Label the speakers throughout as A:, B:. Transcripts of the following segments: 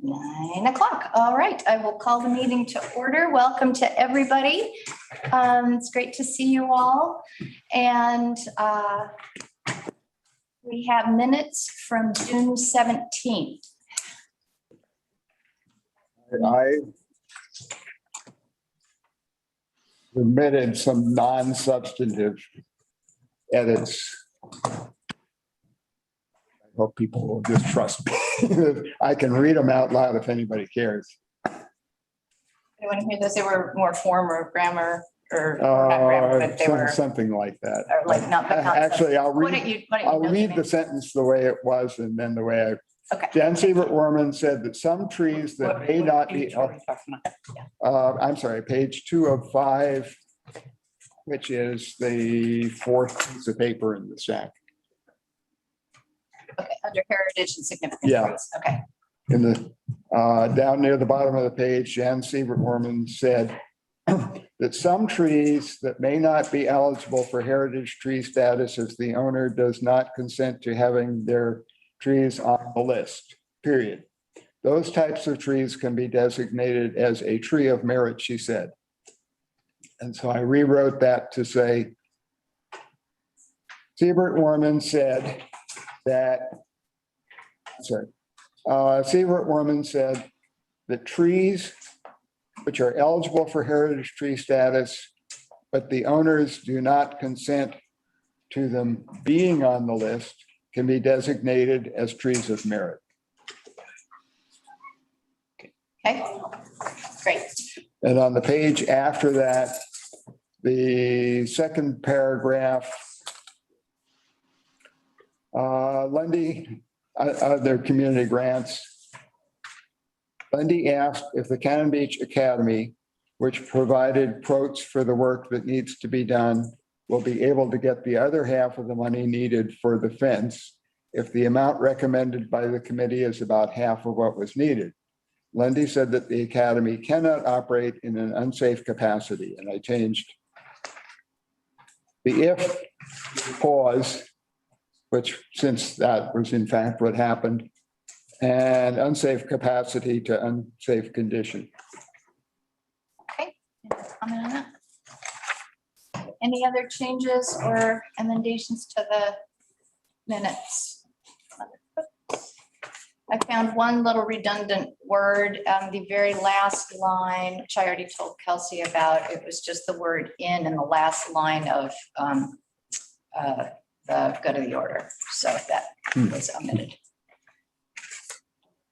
A: 9 o'clock. All right, I will call the meeting to order. Welcome to everybody. It's great to see you all. And we have minutes from June 17th.
B: I submitted some non-substantive edits. I hope people will just trust me. I can read them out loud if anybody cares.
A: Anyone hear this? They were more form or grammar or not grammar, but they were
B: Something like that.
A: or like not. But not
B: Actually, I'll
A: what don't
B: read,
A: you
B: I'll read the sentence the way it was and then the way I.
A: Okay.
B: Jan Siebert Werman said that some trees that may not be, I'm sorry, page 2 of 5, which is the 4th piece of paper in the stack.
A: Okay, under heritage and significant
B: Yeah.
A: trees. Okay.
B: In the, down near the bottom of the page, Jan Siebert Werman said that some trees that may not be eligible for heritage tree status if the owner does not consent to having their trees on the list, period. Those types of trees can be designated as a tree of merit, she said. And so I rewrote that to say, Siebert Werman said that, Siebert Werman said that trees which are eligible for heritage tree status, but the owners do not consent to them being on the list, can be designated as trees of merit.
A: Okay. Great.
B: And on the page after that, the second paragraph, Lundy, their community grants. Lundy asked if the Cannon Beach Academy, which provided quotes for the work that needs to be done, will be able to get the other half of the money needed for the fence if the amount recommended by the committee is about half of what was needed. Lundy said that the academy cannot operate in an unsafe capacity, and I changed the if pause, which since that was in fact what happened, and unsafe capacity to unsafe condition.
A: Okay. Any comment on that? Any other changes or emendations to the minutes? I found one little redundant word, the very last line, which I already told Kelsey about. It was just the word in the last line of the go to the order. So that was omitted.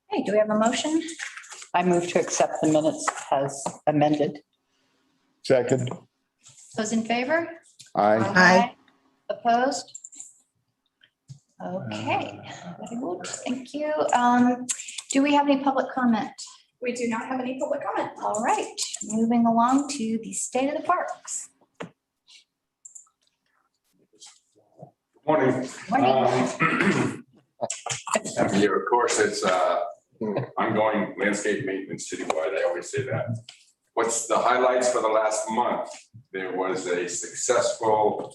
A: Hey, do we have a motion?
C: I move to accept the minutes as amended.
B: Second,
A: Those in favor?
B: aye.
A: Opposed? Okay, very good. Thank you. Do we have any public comment?
D: We do not have any public comment.
A: All right, moving along to the state of the parks.
E: Morning.
A: Morning.
E: Every year, of course, it's ongoing landscape maintenance citywide. I always say that. What's the highlights for the last month? There was a successful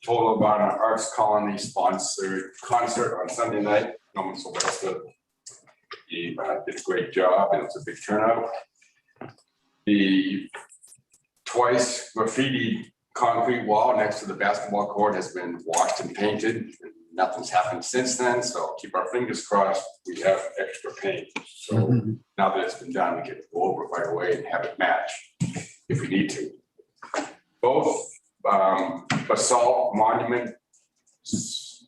E: Total Barna Arts Colony sponsored concert on Sunday night. Norman Sylvester, he did a great job and it was a big turnout. The twice graffiti concrete wall next to the basketball court has been washed and painted. Nothing's happened since then, so keep our fingers crossed. We have extra paint. So now that it's been done, we can go over it right away and have it match if we need to. Both basalt monuments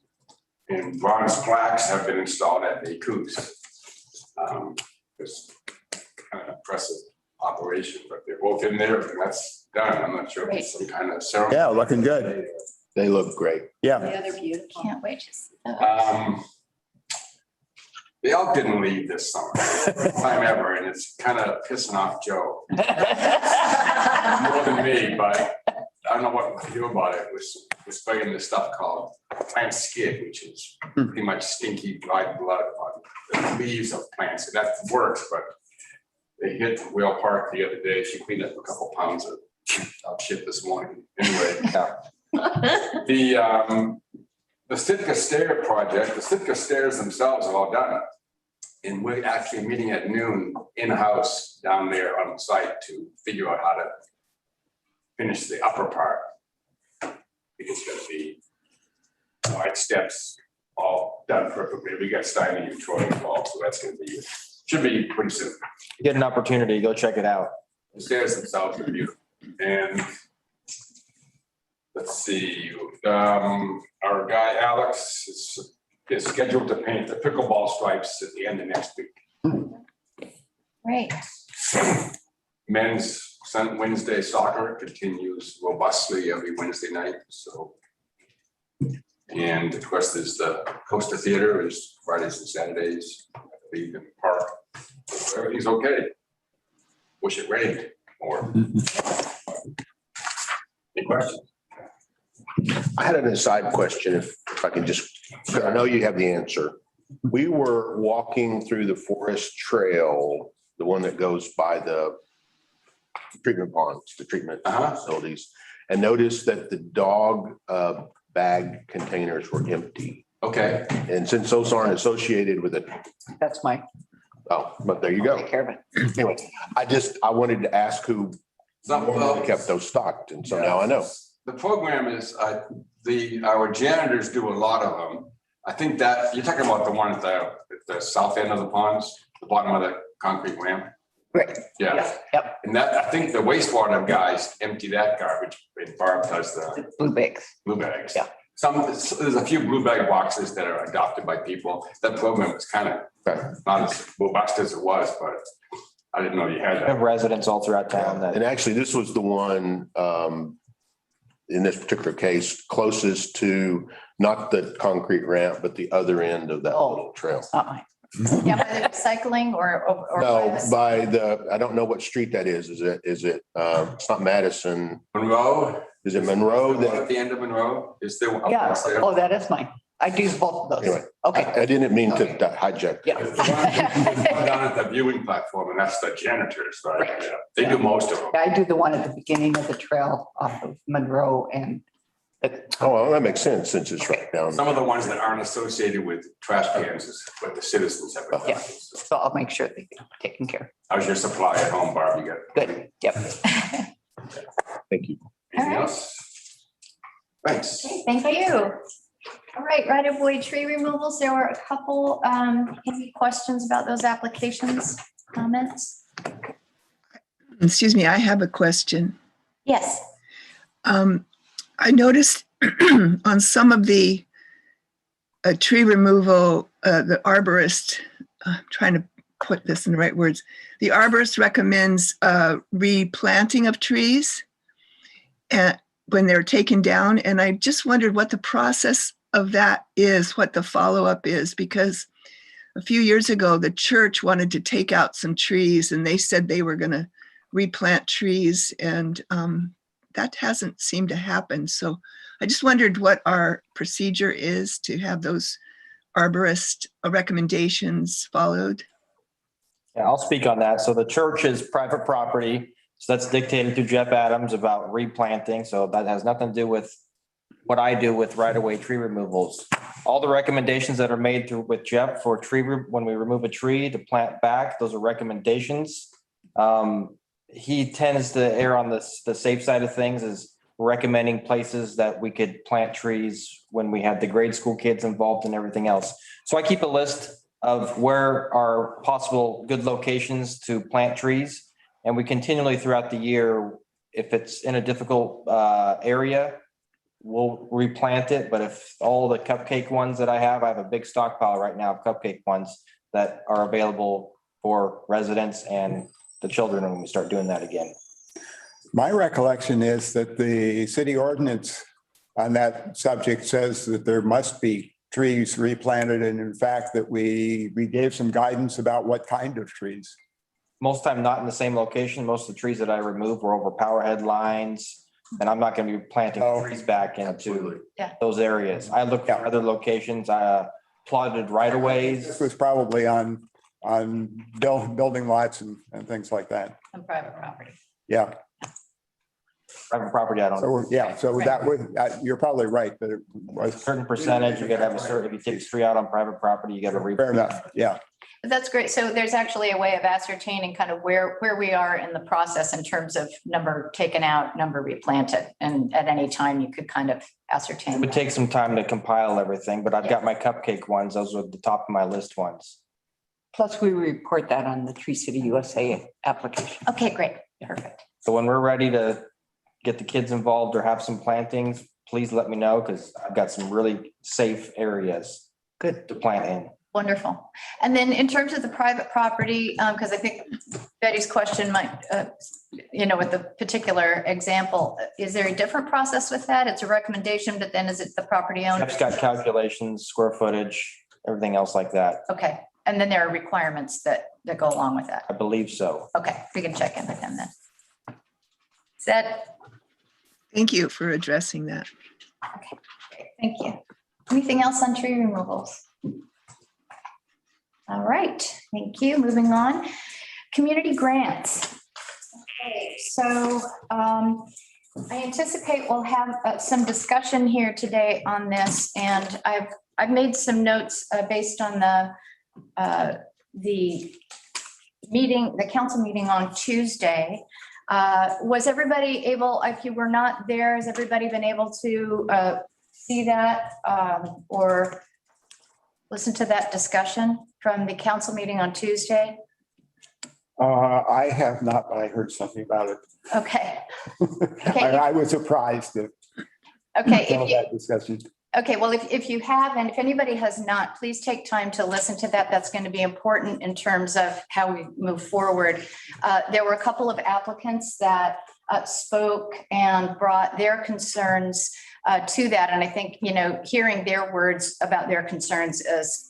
E: and bronze plaques have been installed at the Coos. It's kind of impressive operation, but they're both in there and that's done. I'm not sure if it's some kind of ceremony.
B: Yeah, looking good.
F: They look great.
B: Yeah.
A: The other beautiful. Can't wait to see those.
E: The elk didn't leave this summer, first time ever, and it's kind of pissing off Joe. More than me, but I don't know what to do about it. We're spraying this stuff called plant skid, which is pretty much stinky dried blood on the leaves of plants. So that works, but they hit Whale Park the other day. She cleaned up a couple pounds of shit this morning. Anyway, the Sitka Stair project, the Sitka Stairs themselves are all done. And we're actually meeting at noon in-house down there on site to figure out how to finish the upper part. It's gonna be wide steps, all done perfectly. We got Steiner and Troy involved, so that's gonna be, should be pretty soon.
F: Get an opportunity, go check it out.
E: The stairs themselves are beautiful. And let's see, our guy Alex is scheduled to paint the pickleball stripes at the end of next week.
A: Great.
E: Men's Wednesday soccer continues robustly every Wednesday night, so. And of course, there's the Costa Theater is Fridays and Saturdays, I believe, in the park. So everything's okay. Wish it rained more. Any questions?
G: I had an aside question, if I can just, I know you have the answer. We were walking through the forest trail, the one that goes by the treatment ponds, the treatment facilities, and noticed that the dog bag containers were empty.
E: Okay,
G: And since those aren't associated with it,
C: That's my,
G: but there you
C: take
G: go.
C: care of it.
G: Anyway, I wanted to ask who kept those stocked, and so now I know.
E: the program is, our janitors do a lot of them. I think that, you're talking about the one at the south end of the ponds, the bottom of the concrete ramp?
C: Great.
E: Yeah,
C: Yep,
E: and that, I think the wastewater guys empty that garbage, and Barb does the
C: blue bags.
E: blue bags.
C: Yeah.
E: There's a few blue bag boxes that are adopted by people. That program was kind of not as robust as it was, but I didn't know you had
F: We
E: that.
F: have residents all throughout town
G: And
F: that,
G: actually, this was the one, in this particular case, closest to not the concrete ramp, but the other end of that
C: Oh.
G: little trail.
C: It's not mine.
A: Yeah, by the recycling or.
G: No, by the, I don't know what street that is. Is it, it's not Madison.
E: Monroe?
G: Is it Monroe
E: The one
G: that,
E: At the end of Monroe, is there? one
C: Yeah,
E: across there?
C: oh, that is mine. I do both of
G: Anyway,
C: those. Okay,
G: I didn't mean to hijack.
C: Yeah.
E: It's the one down at the viewing platform, and that's the janitors, right? Yeah. They do most of them.
C: I do the one at the beginning of the trail off of Monroe and
G: Oh, well, that makes sense since it's right down.
E: Some of the ones that aren't associated with trash cans is what the citizens have been.
C: Yeah. so I'll make sure they get taken care
E: How's your supply at home, Barb? You got?
C: of. Good, yep.
G: Thank you.
E: Anything
A: All right.
E: else? Thanks.
A: Okay, thank you. All right, right-of-way tree removals. There were a couple, any questions about those applications, comments?
H: Excuse me, I have a question.
A: Yes.
H: I noticed on some of the tree removal, the arborist, I'm trying to put this in the right words. The arborist recommends replanting of trees when they're taken down. And I just wondered what the process of that is, what the follow-up is, because a few years ago, the church wanted to take out some trees and they said they were going to replant trees, and that hasn't seemed to happen. So I just wondered what our procedure is to have those arborist recommendations followed.
F: yeah, I'll speak on that. So the church is private property. So that's dictated through Jeff Adams about replanting. So that has nothing to do with what I do with right-of-way tree removals. All the recommendations that are made through with Jeff for when we remove a tree to plant back, those are recommendations. He tends to err on the safe side of things, is recommending places that we could plant trees when we have the grade school kids involved and everything else. So I keep a list of where are possible good locations to plant trees. And we continually throughout the year, if it's in a difficult area, we'll replant it. But if all the cupcake ones that I have a big stockpile right now of cupcake ones that are available for residents and the children when we start doing that again.
B: My recollection is that the city ordinance on that subject says that there must be trees replanted, and in fact that we gave some guidance about what kind of trees.
F: Most time not in the same location. Most of the trees that I remove were over power head lines. And I'm not going to be planting
B: Oh,
F: trees back
G: absolutely.
F: into those areas. I look for
B: Yeah.
F: other locations, plotted right of ways.
B: This was probably on building lots and things like that.
A: On private property.
B: Yeah,
F: Private property, I don't know.
B: so, yeah, so that would, you're probably right, that it was,
F: Certain percentage, you gotta have a certain, if you take a tree out on private property, you gotta
B: fair enough, yeah.
A: That's great. So there's actually a way of ascertaining kind of where we are in the process in terms of number taken out, number replanted. And at any time you could kind of
F: It
A: ascertain.
F: would
A: that.
F: take some time to compile everything, but I've got my cupcake ones. Those are the top of my list ones.
C: Plus, we report that on the Tree City USA application.
A: Okay, great. Perfect.
F: So when we're ready to get the kids involved or have some plantings, please let me know because I've got some really safe areas
C: Good.
F: to plant in.
A: Wonderful. And then in terms of the private property, because I think Betty's question might, with the particular example, is there a different process with that? It's a recommendation, but then is it the property owner?
F: Jeff's got calculations, square footage, everything else like that.
A: Okay. And then there are requirements that go along with that.
F: I believe so.
A: Okay, we can check in with him then. Is that,
H: Thank you for addressing that.
A: okay, great. Thank you. Anything else on tree removals? All right, thank you. Moving on. Community grants. Okay, so I anticipate we'll have some discussion here today on this, and I've made some notes based on the meeting, the council meeting on Tuesday. Was everybody able, if you were not there, has everybody been able to see that or listen to that discussion from the council meeting on Tuesday?
B: I have not, but I heard something about it.
A: Okay,
B: I was surprised at
A: okay.
B: some
A: If
B: of
A: you,
B: that discussion.
A: okay, well, if you have, and if anybody has not, please take time to listen to that. That's going to be important in terms of how we move forward. There were a couple of applicants that spoke and brought their concerns to that. And I think, hearing their words about their concerns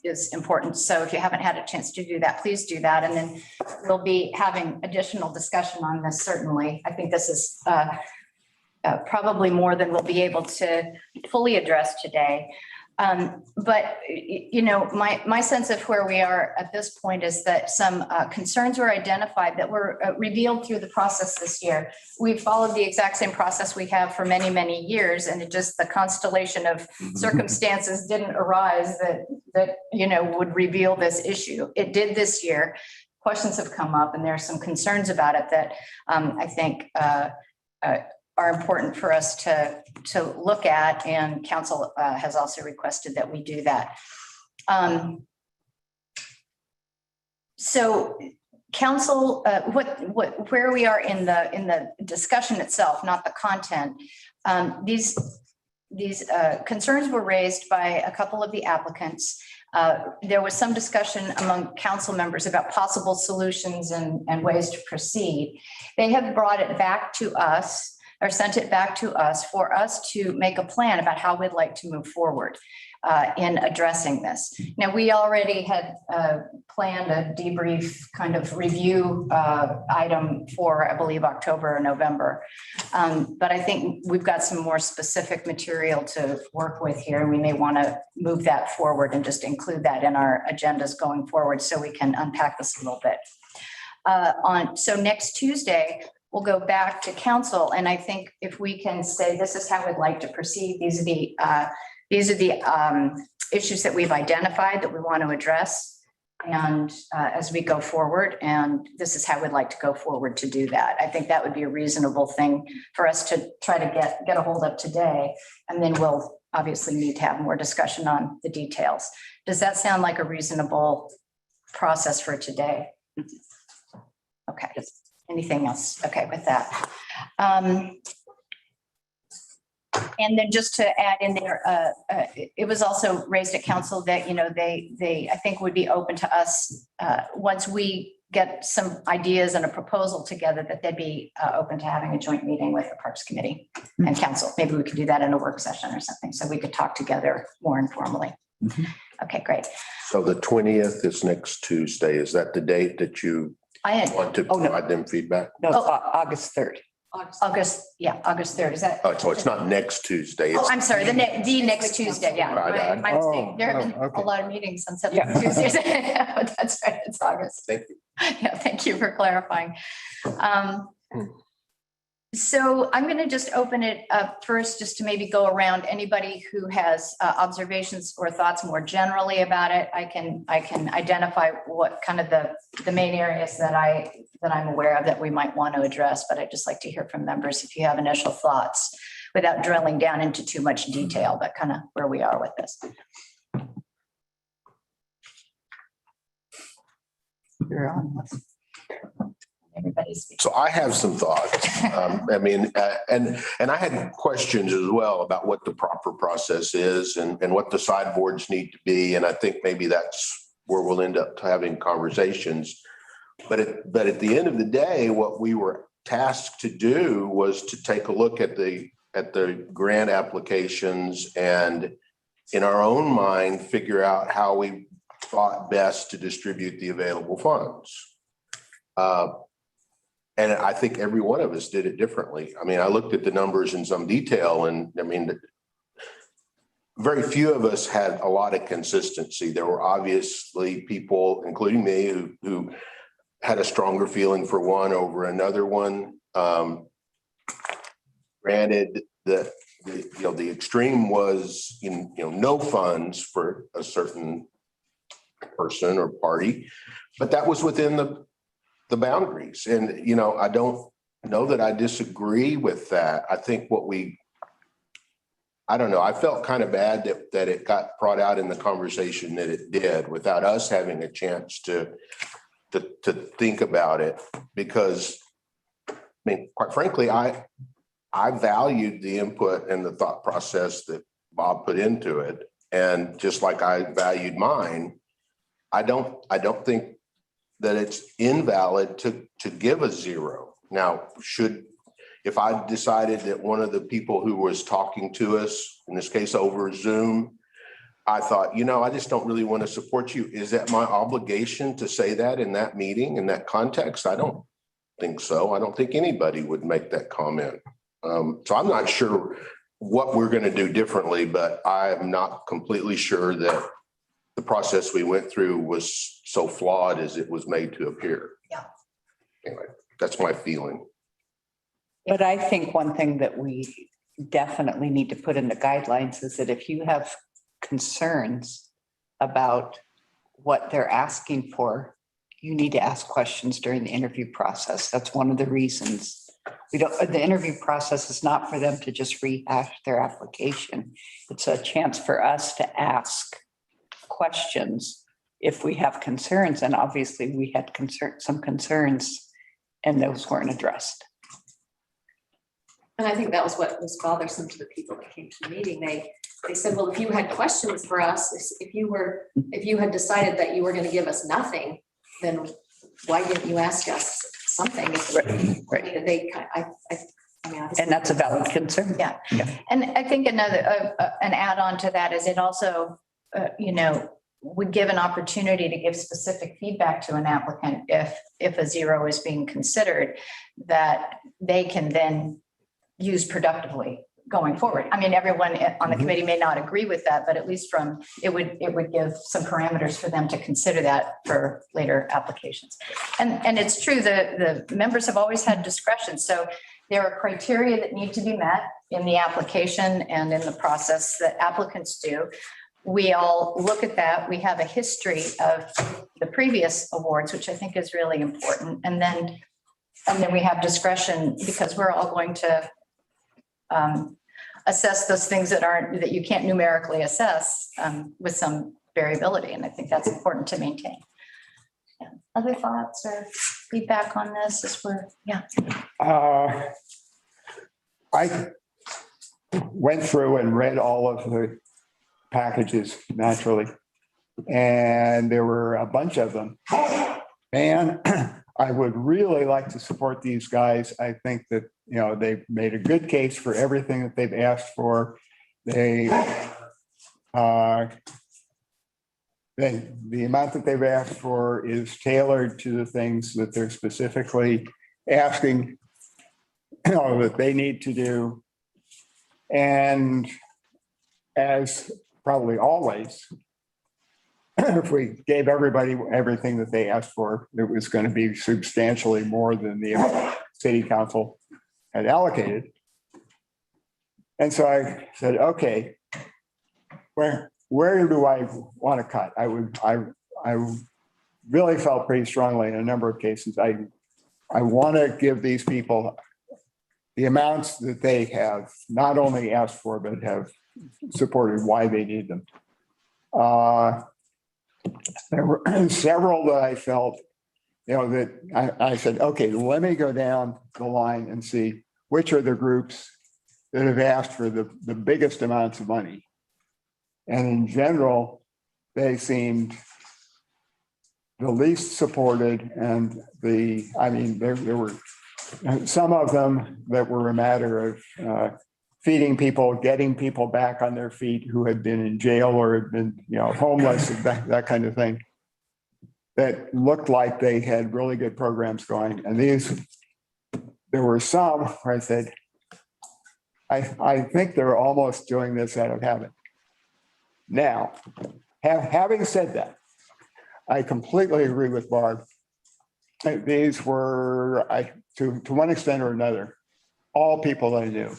A: is important. So if you haven't had a chance to do that, please do that. And then we'll be having additional discussion on this, certainly. I think this is probably more than we'll be able to fully address today. But my sense of where we are at this point is that some concerns were identified that were revealed through the process this year. We've followed the exact same process we have for many, many years, and it just, the constellation of circumstances didn't arise that would reveal this issue. It did this year. Questions have come up, and there are some concerns about it that I think are important for us to look at, and council has also requested that we do that. So council, where we are in the discussion itself, not the content, these concerns were raised by a couple of the applicants. There was some discussion among council members about possible solutions and ways to proceed. They have brought it back to us, or sent it back to us for us to make a plan about how we'd like to move forward in addressing this. Now, we already had planned a debrief kind of review item for, I believe, October or November. But I think we've got some more specific material to work with here, and we may want to move that forward and just include that in our agendas going forward so we can unpack this a little bit. So next Tuesday, we'll go back to council, and I think if we can say, this is how we'd like to proceed, these are the issues that we've identified that we want to address, and as we go forward, and this is how we'd like to go forward to do that. I think that would be a reasonable thing for us to try to get a hold of today, and then we'll obviously need to have more discussion on the details. Does that sound like a reasonable process for today? Okay. Anything else? Okay, with that. And then just to add in there, it was also raised at council that, they, I think, would be open to us once we get some ideas and a proposal together, that they'd be open to having a joint meeting with the Parks Committee and council. Maybe we could do that in a work session or something, so we could talk together more informally. Okay, great.
G: So the 20th is next Tuesday. Is that the date that you want to
C: Oh, no.
G: provide them feedback?
C: No, it's August 3rd.
A: August 3rd, is that?
G: Oh, so it's not next Tuesday.
A: Oh,
G: It's
A: I'm sorry, the next Tuesday, yeah.
G: Right.
A: My mistake. There have been
B: okay.
A: a lot of meetings on September Tuesdays. That's right, it's August.
G: Thank you.
A: Yeah, thank you for clarifying. So I'm going to just open it up first, just to maybe go around anybody who has observations or thoughts more generally about it. I can identify what kind of the main areas that I'm aware of that we might want to address, but I'd just like to hear from members if you have initial thoughts without drilling down into too much detail, but kind of where we are with this. You're on. Everybody's.
G: So I have some thoughts. I mean, and I had questions as well about what the proper process is and what the sideboards need to be. And I think maybe that's where we'll end up having conversations. But at the end of the day, what we were tasked to do was to take a look at the grant applications and in our own mind, figure out how we thought best to distribute the available funds. And I think every one of us did it differently. I mean, I looked at the numbers in some detail and I mean, very few of us had a lot of consistency. There were obviously people, including me, who had a stronger feeling for one over another one. Granted, the extreme was no funds for a certain person or party, but that was within the boundaries. And, I don't know that I disagree with that. I think I don't know, I felt kind of bad that it got brought out in the conversation that it did without us having a chance to think about it. Because, I mean, quite frankly, I valued the input and the thought process that Bob put into it. And just like I valued mine, I don't think that it's invalid to give a zero. Now, if I decided that one of the people who was talking to us, in this case over Zoom, I thought, I just don't really want to support you. Is that my obligation to say that in that meeting, in that context? I don't think so. I don't think anybody would make that comment. So I'm not sure what we're going to do differently, but I am not completely sure that the process we went through was so flawed as it was made to appear.
A: Yeah.
G: Anyway, that's my feeling.
C: But I think one thing that we definitely need to put in the guidelines is that if you have concerns about what they're asking for, you need to ask questions during the interview process. That's one of the reasons. The interview process is not for them to just rehash their application. It's a chance for us to ask questions if we have concerns. And obviously we had some concerns and those weren't addressed.
D: And I think that was what was bothersome to the people that came to the meeting. They said, well, if you had questions for us, if you had decided that you were going to give us nothing, then why didn't you ask us something?
C: Right.
D: Obviously-
C: And that's a valid concern.
A: Yeah. And I think an add-on to that is it also, would give an opportunity to give specific feedback to an applicant if a zero is being considered, that they can then use productively going forward. I mean, everyone on the committee may not agree with that, but at least it would give some parameters for them to consider that for later applications. And it's true, the members have always had discretion. So there are criteria that need to be met in the application and in the process that applicants do. We all look at that. We have a history of the previous awards, which I think is really important. And then we have discretion because we're all going to assess those things that you can't numerically assess with some variability. And I think that's important to maintain. Yeah. Other thoughts or feedback on this
B: I went through and read all of the packages naturally, and there were a bunch of them. And I would really like to support these guys. I think that, they've made a good case for everything that they've asked for. The amount that they've asked for is tailored to the things that they're specifically asking, that they need to do. And as probably always, if we gave everybody everything that they asked for, it was going to be substantially more than the city council had allocated. And so I said, okay, where do I want to cut? I really felt pretty strongly in a number of cases. I want to give these people the amounts that they have not only asked for, but have supported why they need them. There were several that I felt, that I said, okay, let me go down the line and see which are the groups that have asked for the biggest amounts of money. And in general, they seemed the least supported and there were some of them that were a matter of feeding people, getting people back on their feet who had been in jail or had been, homeless, that kind of thing. That looked like they had really good programs going. And there were some where I said, I think they're almost doing this out of habit. Now, having said that, I completely agree with Barb. These were, to one extent or another, all people I knew.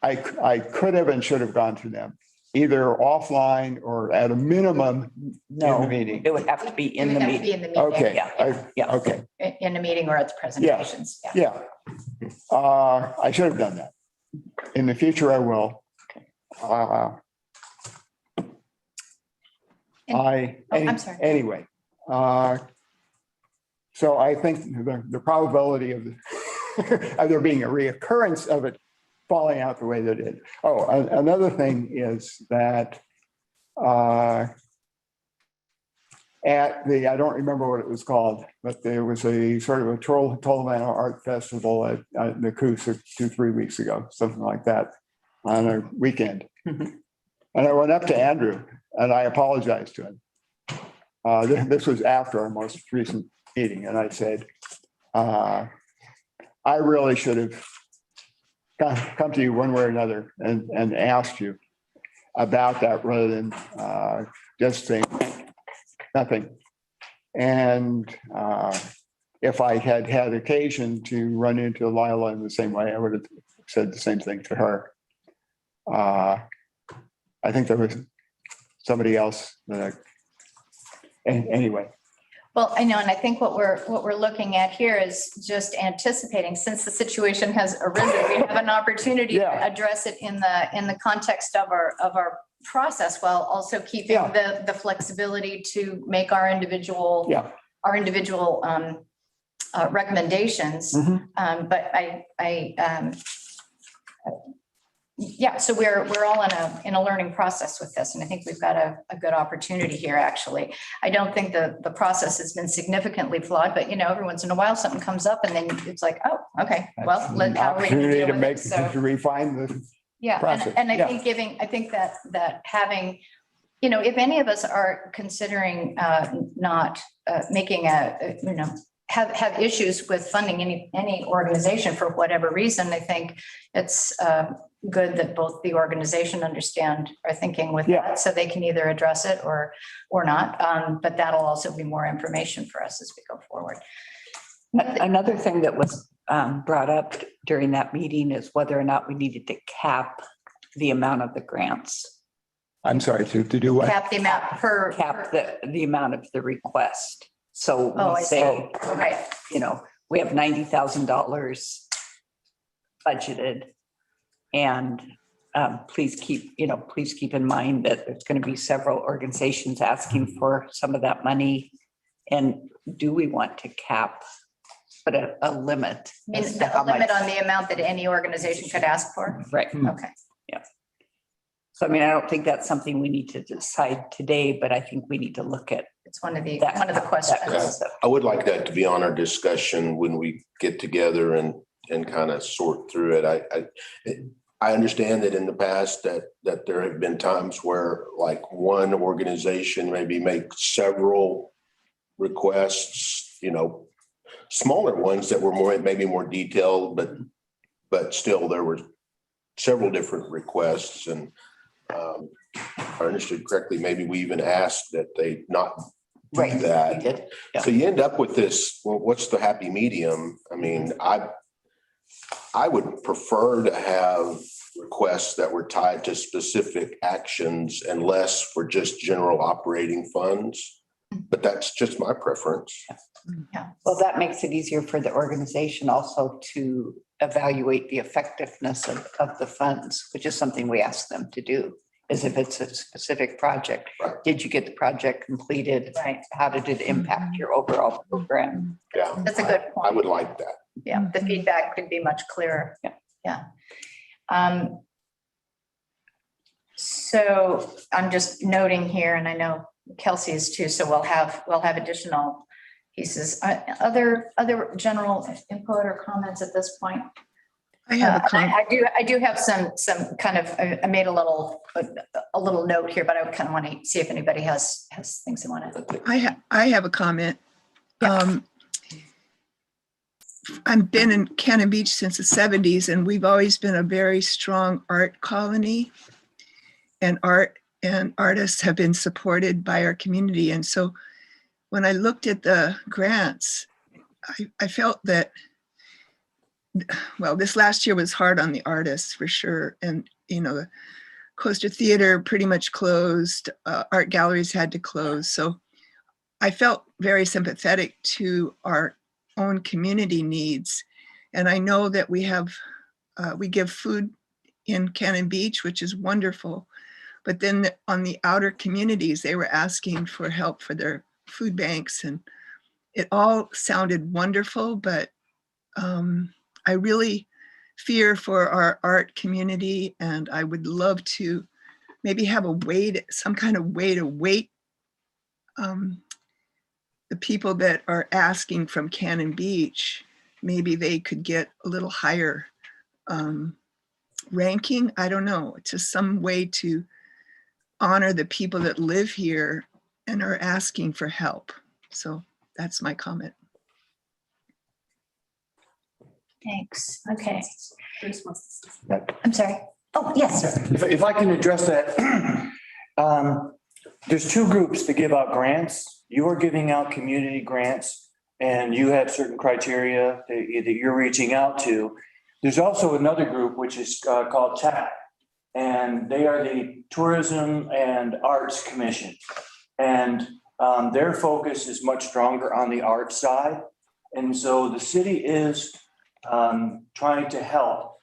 B: I could have and should have gone to them, either offline or at a minimum in the
C: No,
B: meeting.
C: it would have to be in
A: It
C: the
A: would have to be
C: meeting.
A: in the meeting.
B: Okay,
C: Yeah.
B: okay,
A: In a meeting or at the presentations. Yeah.
B: yeah. I should have done that. In the future, I will.
A: I'm sorry.
B: Anyway, so I think the probability of there being a reoccurrence of it falling out the way that it did. Oh, another thing is that at the, I don't remember what it was called, but there was a sort of a Tolemano Art Festival at the Coos 2-3 weeks ago, something like that, on a weekend.
C: Mhm.
B: And I went up to Andrew and I apologized to him. This was after our most recent meeting, and I said, I really should have come to you one way or another and asked you about that rather than just saying nothing. And if I had had occasion to run into Lila in the same way, I would have said the same thing to her. I think there was somebody else that anyway.
A: Well, I know, and I think what we're looking at here is just anticipating, since the situation has arisen, we have an opportunity to
B: Yeah.
A: address it in the context of our process, while also keeping
B: Yeah.
A: the flexibility to make our individual
B: Yeah.
A: recommendations.
B: Mhm.
A: But yeah, so we're all in a learning process with this, and I think we've got a good opportunity here, actually. I don't think the process has been significantly flawed, but every once in a while, something comes up and then it's like, oh, okay, well, how are we going to
B: Opportunity
A: deal
B: to
A: with
B: make,
A: it? So,
B: to refine the,
A: yeah,
B: process,
A: and I
B: yeah.
A: think I think that having, if any of us are considering not making have issues with funding any organization for whatever reason, I think it's good that both the organization are thinking with
B: Yeah.
A: that, so they can either address it or not. But that'll also be more information for us as we go forward.
C: Another thing that was brought up during that meeting is whether or not we needed to cap the amount of the grants.
B: I'm sorry, to do what?
A: Cap the amount per.
C: Cap the amount of the request. So
A: Oh, I
C: we
A: see.
C: say,
A: Okay.
C: we have $90,000 budgeted. And please keep in mind that there's going to be several organizations asking for some of that money. And do we want to put a limit?
A: I mean,
C: as to
A: the
C: how
A: limit
C: much-
A: on the amount that any organization could ask for?
C: Right.
A: Okay.
C: So I don't think that's something we need to decide today, but I think we need to look at
A: It's one of the
C: that. that
A: questions.
C: concept.
G: I would like that to be on our discussion when we get together and kind of sort through it. I understand that in the past that there have been times where like one organization maybe make several requests, smaller ones that were maybe more detailed, but still there were several different requests. And if I understood correctly, maybe we even asked that they not do
C: Right.
G: that.
C: We did. Yeah.
G: So you end up with this, well, what's the happy medium? I mean, I would prefer to have requests that were tied to specific actions and less for just general operating funds. But that's just my preference.
C: Well, that makes it easier for the organization also to evaluate the effectiveness of the funds, which is something we ask them to do. Is if it's a specific project,
G: Right.
C: did you get the project completed?
A: Right.
C: How did it impact your overall program?
G: Yeah.
A: That's a good point.
G: I would like that.
A: Yeah, the feedback could be much clearer.
C: Yeah.
A: Yeah. So I'm just noting here, and I know Kelsey is too, so we'll have additional pieces. Other general input or comments at this point?
H: I have a comment.
A: I do have some kind of, I made a little note here, but I kind of want to see if anybody has things they want to.
H: I have a comment.
A: Yeah.
H: I've been in Cannon Beach since the 70s, and we've always been a very strong art colony. And art and artists have been supported by our community. And so when I looked at the grants, I felt that, well, this last year was hard on the artists for sure. And, you know, the Coaster Theater pretty much closed, art galleries had to close. So I felt very sympathetic to our own community needs. And I know that we give food in Cannon Beach, which is wonderful. But then on the outer communities, they were asking for help for their food banks, and it all sounded wonderful, but I really fear for our art community, and I would love to maybe have some kind of way to weight the people that are asking from Cannon Beach. Maybe they could get a little higher ranking. I don't know. It's just some way to honor the people that live here and are asking for help. So that's my comment.
A: Thanks. Okay.
D: Bruce wants to say.
A: I'm sorry. Oh, yes.
I: If I can address that, there's two groups that give out grants. You are giving out community grants, and you have certain criteria that you're reaching out to. There's also another group which is called TAC, and they are the Tourism and Arts Commission. And their focus is much stronger on the art side. And so the city is trying to help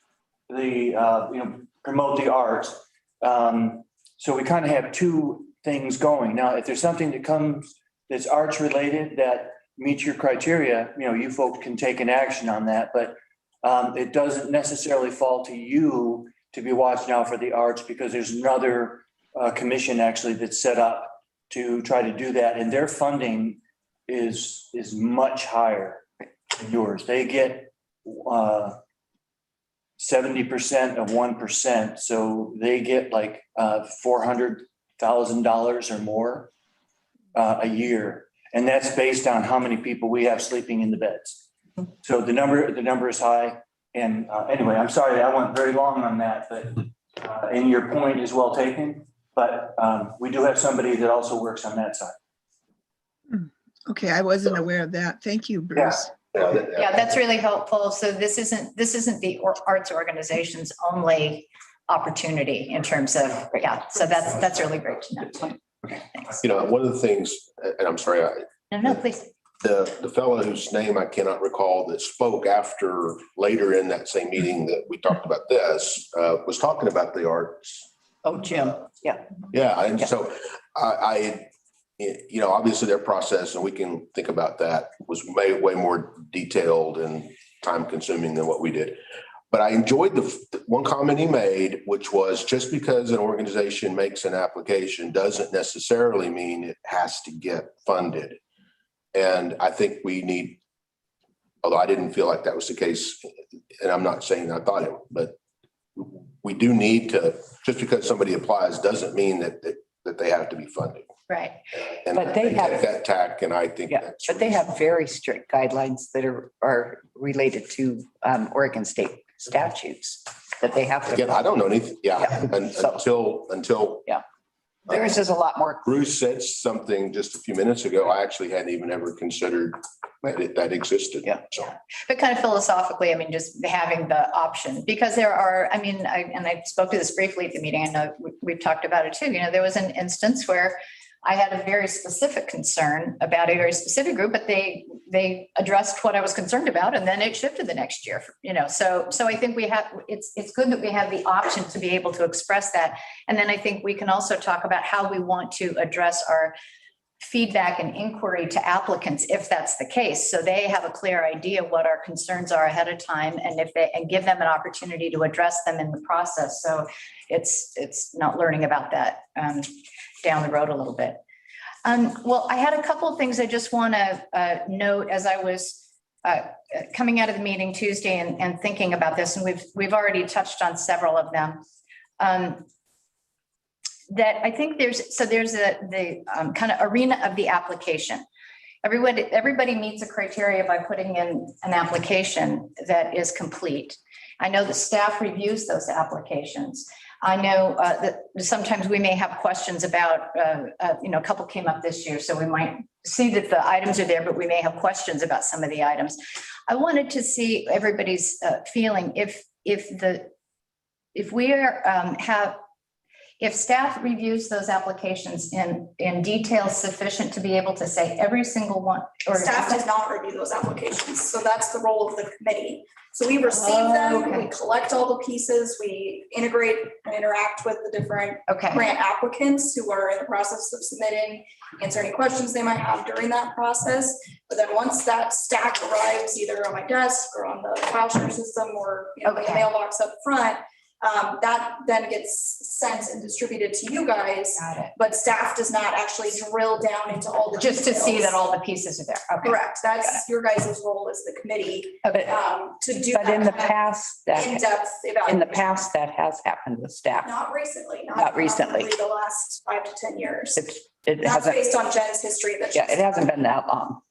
I: promote the arts. So we kind of have two things going. Now, if there's something that comes that's arts related that meets your criteria, you folks can take an action on that, but it doesn't necessarily fall to you to be watching out for the arts, because there's another commission actually that's set up to try to do that. And their funding is much higher than yours. They get 70% of 1%. So they get like $400,000 or more a year. And that's based on how many people we have sleeping in the beds. So the number is high. And anyway, I'm sorry, I went very long on that, but and your point is well taken. But we do have somebody that also works on that side.
H: Okay, I wasn't aware of that. Thank you, Bruce.
A: Yeah, that's really helpful. So this isn't the arts organization's only opportunity in terms of, so that's really great to know. Thanks.
G: One of the things, and I'm sorry,
A: No, please.
G: the fellow whose name I cannot recall that spoke after later in that same meeting that we talked about this, was talking about the arts.
C: Oh, Jim, yeah.
G: Yeah, and so obviously their process, and we can think about that, was way more detailed and time consuming than what we did. But I enjoyed the one comment he made, which was just because an organization makes an application doesn't necessarily mean it has to get funded. And I think we need, although I didn't feel like that was the case, and I'm not saying I thought it, but we do need to, just because somebody applies doesn't mean that they have to be funded.
A: Right.
G: And
C: But they have-
G: take that tack, and I think
C: Yeah,
G: that's.
C: but they have very strict guidelines that are related to Oregon state statutes that they have to.
G: Again, I don't know anything,
C: Yeah.
G: until.
C: Yeah. Theirs is a lot more.
G: Bruce said something just a few minutes ago. I actually hadn't even ever considered that existed.
C: Yeah.
G: So,
A: But kind of philosophically, I mean, just having the option, because there are, I mean, I spoke to this briefly at the meeting, I know we've talked about it too, there was an instance where I had a very specific concern about a very specific group, but they addressed what I was concerned about, and then it shifted the next year, so I think it's good that we have the option to be able to express that. And then I think we can also talk about how we want to address our feedback and inquiry to applicants, if that's the case. So they have a clear idea what our concerns are ahead of time, and and give them an opportunity to address them in the process. So it's not learning about that down the road a little bit. Well, I had a couple of things I just want to note as I was coming out of the meeting Tuesday and thinking about this, and we've already touched on several of them. That I think there's the kind of arena of the application. Everybody meets a criteria by putting in an application that is complete. I know the staff reviews those applications. I know that sometimes we may have questions about, a couple came up this year, so we might see that the items are there, but we may have questions about some of the items. I wanted to see everybody's feeling if staff reviews those applications in detail sufficient to be able to say every single one. Or
J: Staff does not review those applications, so that's the role of the committee. So we receive them,
A: okay.
J: we collect all the pieces, we integrate and interact with the different
A: Okay,
J: grant applicants who are in the process of submitting, answer any questions they might have during that process. But then once that stack arrives either on my desk or on the file share system or in the
A: Okay.
J: mailbox up front, that then gets sent and distributed to you guys.
A: got it.
J: But staff does not actually drill down into all the
A: Just to see
J: details.
A: that all the pieces are there. Okay.
J: Correct, that's your guys' role as the committee,
C: But
J: to do that.
C: but in the
J: kind of
C: past,
J: in-depth evaluation.
C: in the past, that has happened with staff.
J: Not recently,
C: Not recently.
J: probably the last 5 to 10 years.
C: It
J: That's
C: hasn't,
J: based on Jen's history that.
C: yeah, it hasn't been that long.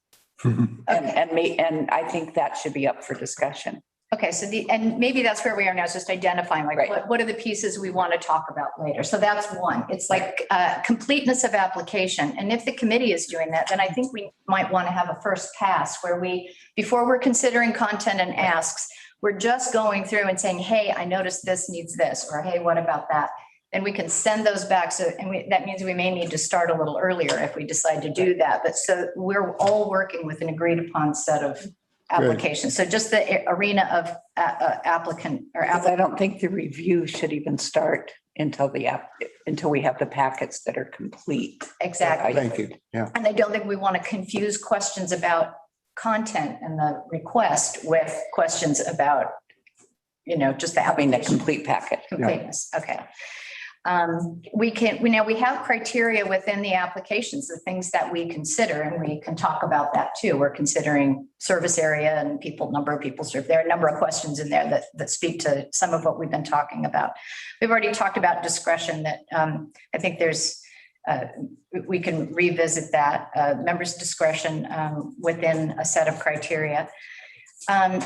A: Okay.
C: And I think that should be up for discussion.
A: Okay, so and maybe that's where we are now, is just identifying like
C: Right.
A: what are the pieces we want to talk about later. So that's one. It's like completeness of application. And if the committee is doing that, then I think we might want to have a first pass where before we're considering content and asks, we're just going through and saying, hey, I noticed this needs this, or hey, what about that? And we can send those back. So, that means we may need to start a little earlier if we decide to do that. But so we're all working with an agreed upon set of applications. So just the arena of applicant or
C: Because I don't think the review should even start until until we have the packets that are complete.
A: Exactly.
B: Thank you. Yeah.
A: And I don't think we want to confuse questions about content and the request with questions about, just the
C: Having the
A: application
C: complete packet.
A: completeness. Okay. We have criteria within the applications, the things that we consider, and we can talk about that too. We're considering service area and number of people served. There are a number of questions in there that speak to some of what we've been talking about. We've already talked about discretion that I think we can revisit that, members' discretion within a set of criteria. And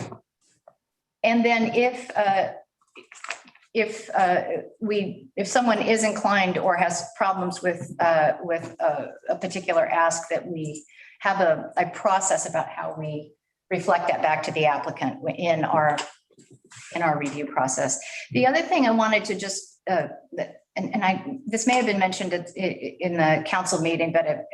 A: then if someone is inclined or has problems with a particular ask, that we have a process about how we reflect that back to the applicant in our review process. The other thing I wanted to just, this may have been mentioned in the council meeting, but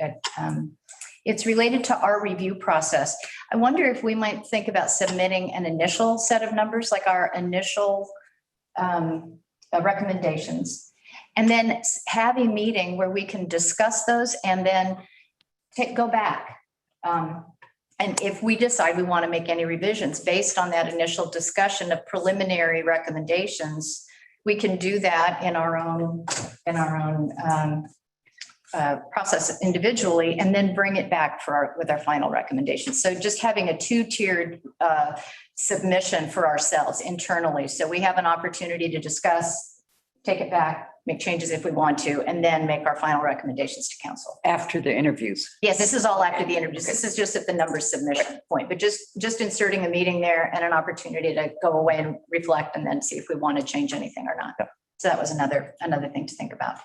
A: it's related to our review process. I wonder if we might think about submitting an initial set of numbers, like our initial recommendations, and then have a meeting where we can discuss those and then go back. And if we decide we want to make any revisions based on that initial discussion of preliminary recommendations, we can do that in our own process individually, and then bring it back with our final recommendations. So just having a two-tiered submission for ourselves internally. So we have an opportunity to discuss, take it back, make changes if we want to, and then make our final recommendations to council.
C: After the interviews.
A: Yes, this is all after the interviews. This is just at the number submission point, but just inserting a meeting there and an opportunity to go away and reflect and then see if we want to change anything or not. So that was another thing to think about.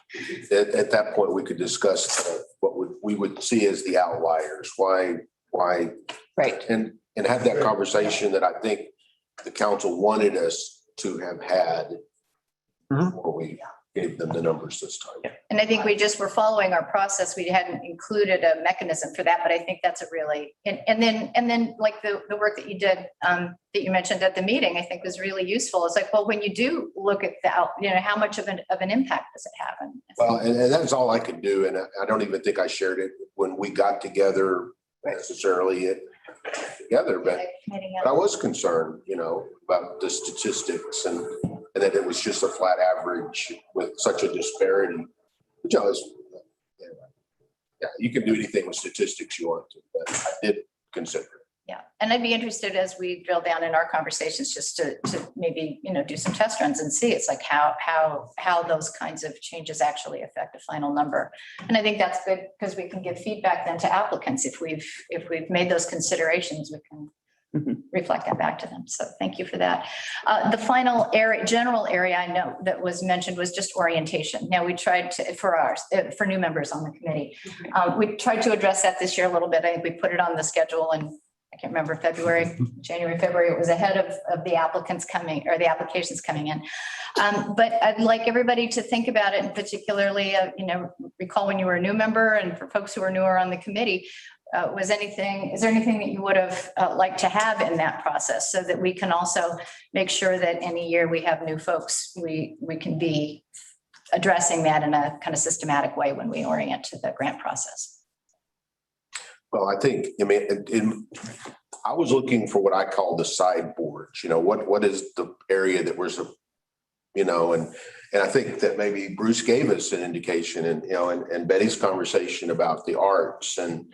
G: At that point, we could discuss what we would see as the outliers, why,
C: Right.
G: and have that conversation that I think the council wanted us to have had before we gave them the numbers this time.
A: And I think we just were following our process. We hadn't included a mechanism for that, but I think that's a really, and then like the work that you did, that you mentioned at the meeting, I think was really useful. It's like, well, when you do look at how much of an impact does it have?
G: Well, and that's all I could do. And I don't even think I shared it when we got together necessarily together, but I was concerned, about the statistics and that it was just a flat average with such a disparity, which I was, yeah, you can do anything with statistics you want to, but I did consider it.
A: Yeah, and I'd be interested as we drill down in our conversations, just to maybe, do some test runs and see, it's like how those kinds of changes actually affect the final number. And I think that's good because we can give feedback then to applicants. If we've made those considerations, we can reflect that back to them. So thank you for that. The final general area I know that was mentioned was just orientation. Now we tried to, for new members on the committee, we tried to address that this year a little bit. I think we put it on the schedule and I can't remember, January, February, it was ahead of the applicants coming or the applications coming in. But I'd like everybody to think about it, and particularly, recall when you were a new member, and for folks who are newer on the committee, is there anything that you would have liked to have in that process, so that we can also make sure that any year we have new folks, we can be addressing that in a kind of systematic way when we orient to the grant process.
G: Well, I think, I was looking for what I call the sideboards, what is the area that was, and I think that maybe Bruce gave us an indication and Betty's conversation about the arts and,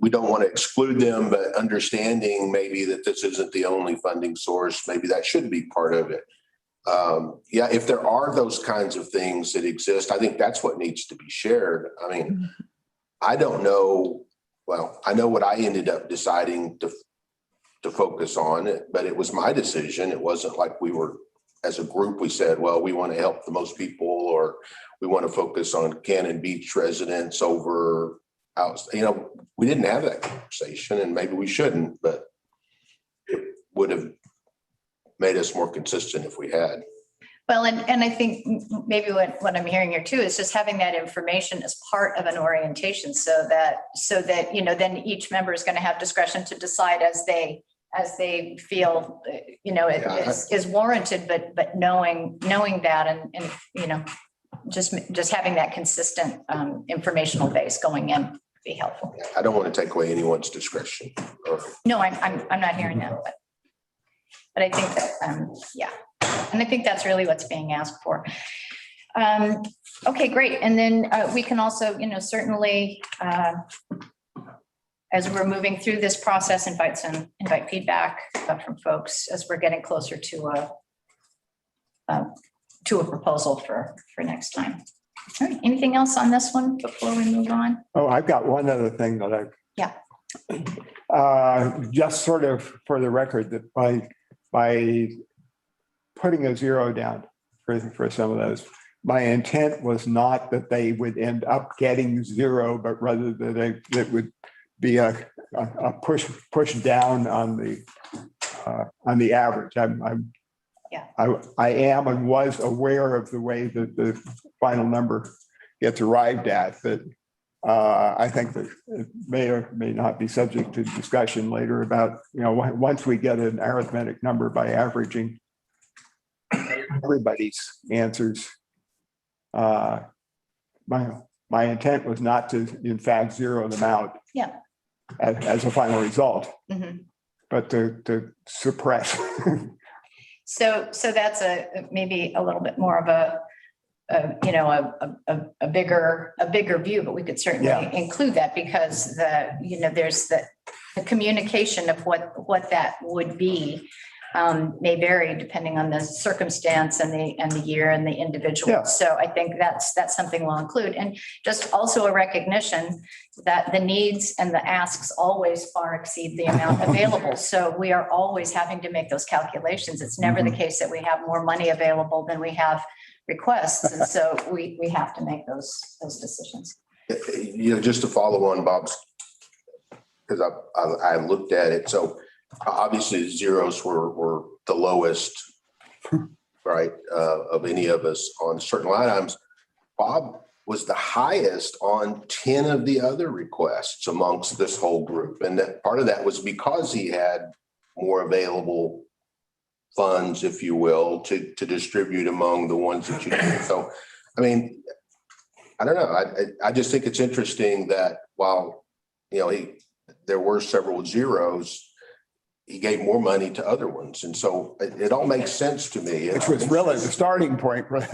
G: we don't want to exclude them, but understanding maybe that this isn't the only funding source, maybe that should be part of it. Yeah, if there are those kinds of things that exist, I think that's what needs to be shared. I mean, I don't know. Well, I know what I ended up deciding to focus on it, but it was my decision. It wasn't like we were, as a group, we said, well, we want to help the most people, or we want to focus on Cannon Beach residents over out. We didn't have that conversation, and maybe we shouldn't, but it would have made us more consistent if we had.
A: Well, and I think maybe what I'm hearing here too is just having that information as part of an orientation, so that then each member is going to have discretion to decide as they feel is warranted, but knowing that and just having that consistent informational base going in would be helpful.
G: I don't want to take away anyone's discretion.
A: No, I'm not hearing that, but I think that and I think that's really what's being asked for. Okay, great. And then we can also, certainly, as we're moving through this process, invite feedback from folks as we're getting closer to a proposal for next time. All right, anything else on this one before we move on?
B: Oh, I've got one other thing that just sort of for the record, that by putting a zero down for some of those, my intent was not that they would end up getting zero, but rather that it would be a push down on the average. I am and was aware of the way that the final number gets arrived at, but I think that it may or may not be subject to discussion later about, once we get an arithmetic number by averaging everybody's answers. My intent was not to, in fact, zero them out.
A: Yeah.
B: As a final result,
A: Mm-hmm.
B: but to suppress.
A: So that's maybe a little bit more of a bigger view, but we could certainly include that, because there's the communication of what that would be may vary depending on the circumstance and the year and the individual.
B: Yeah.
A: So I think that's something we'll include. And just also a recognition that the needs and the asks always far exceed the amount available. So we are always having to make those calculations. It's never the case that we have more money available than we have requests. And so we have to make those decisions.
G: You know, just to follow on Bob's, because I looked at it, so obviously zeros were the lowest, right, of any of us on certain line items. Bob was the highest on 10 of the other requests amongst this whole group. And that part of that was because he had more available funds, if you will, to distribute among the ones that you did. So, I mean, I don't know. I just think it's interesting that while, you know, there were several zeros, he gave more money to other ones. And so it all makes sense to me.
B: Which was really the starting point for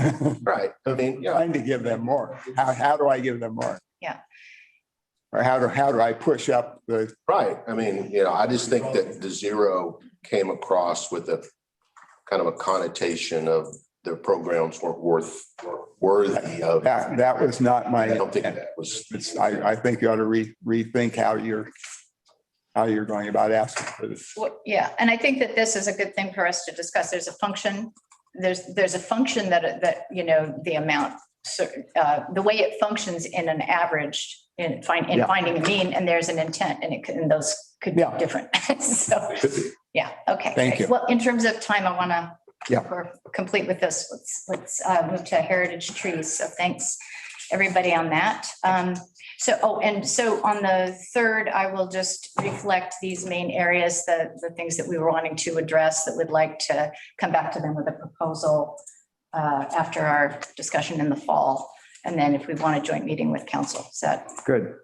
G: Right. I mean, yeah.
B: trying to give them more. How do I give them more?
A: Yeah.
B: Or how do I push up the,
G: Right. I mean, you know, I just think that the zero came across with a kind of a connotation of the programs weren't worthy of.
B: that was not my,
G: I don't think that was.
B: I think you ought to rethink how you're going about asking for this.
A: Well, yeah, and I think that this is a good thing for us to discuss. There's a function, there's a function that, you know, the amount, the way it functions in an average, in finding a mean, and there's an intent, and those could be different. So, yeah, okay.
B: Thank you.
A: Well, in terms of time, I want to,
B: Yeah.
A: we're complete with this. Let's move to heritage trees. So thanks, everybody on that. So on the third, I will just reflect these main areas, the things that we were wanting to address that would like to come back to them with a proposal after our discussion in the fall. And then if we want a joint meeting with council, is that
B: Good.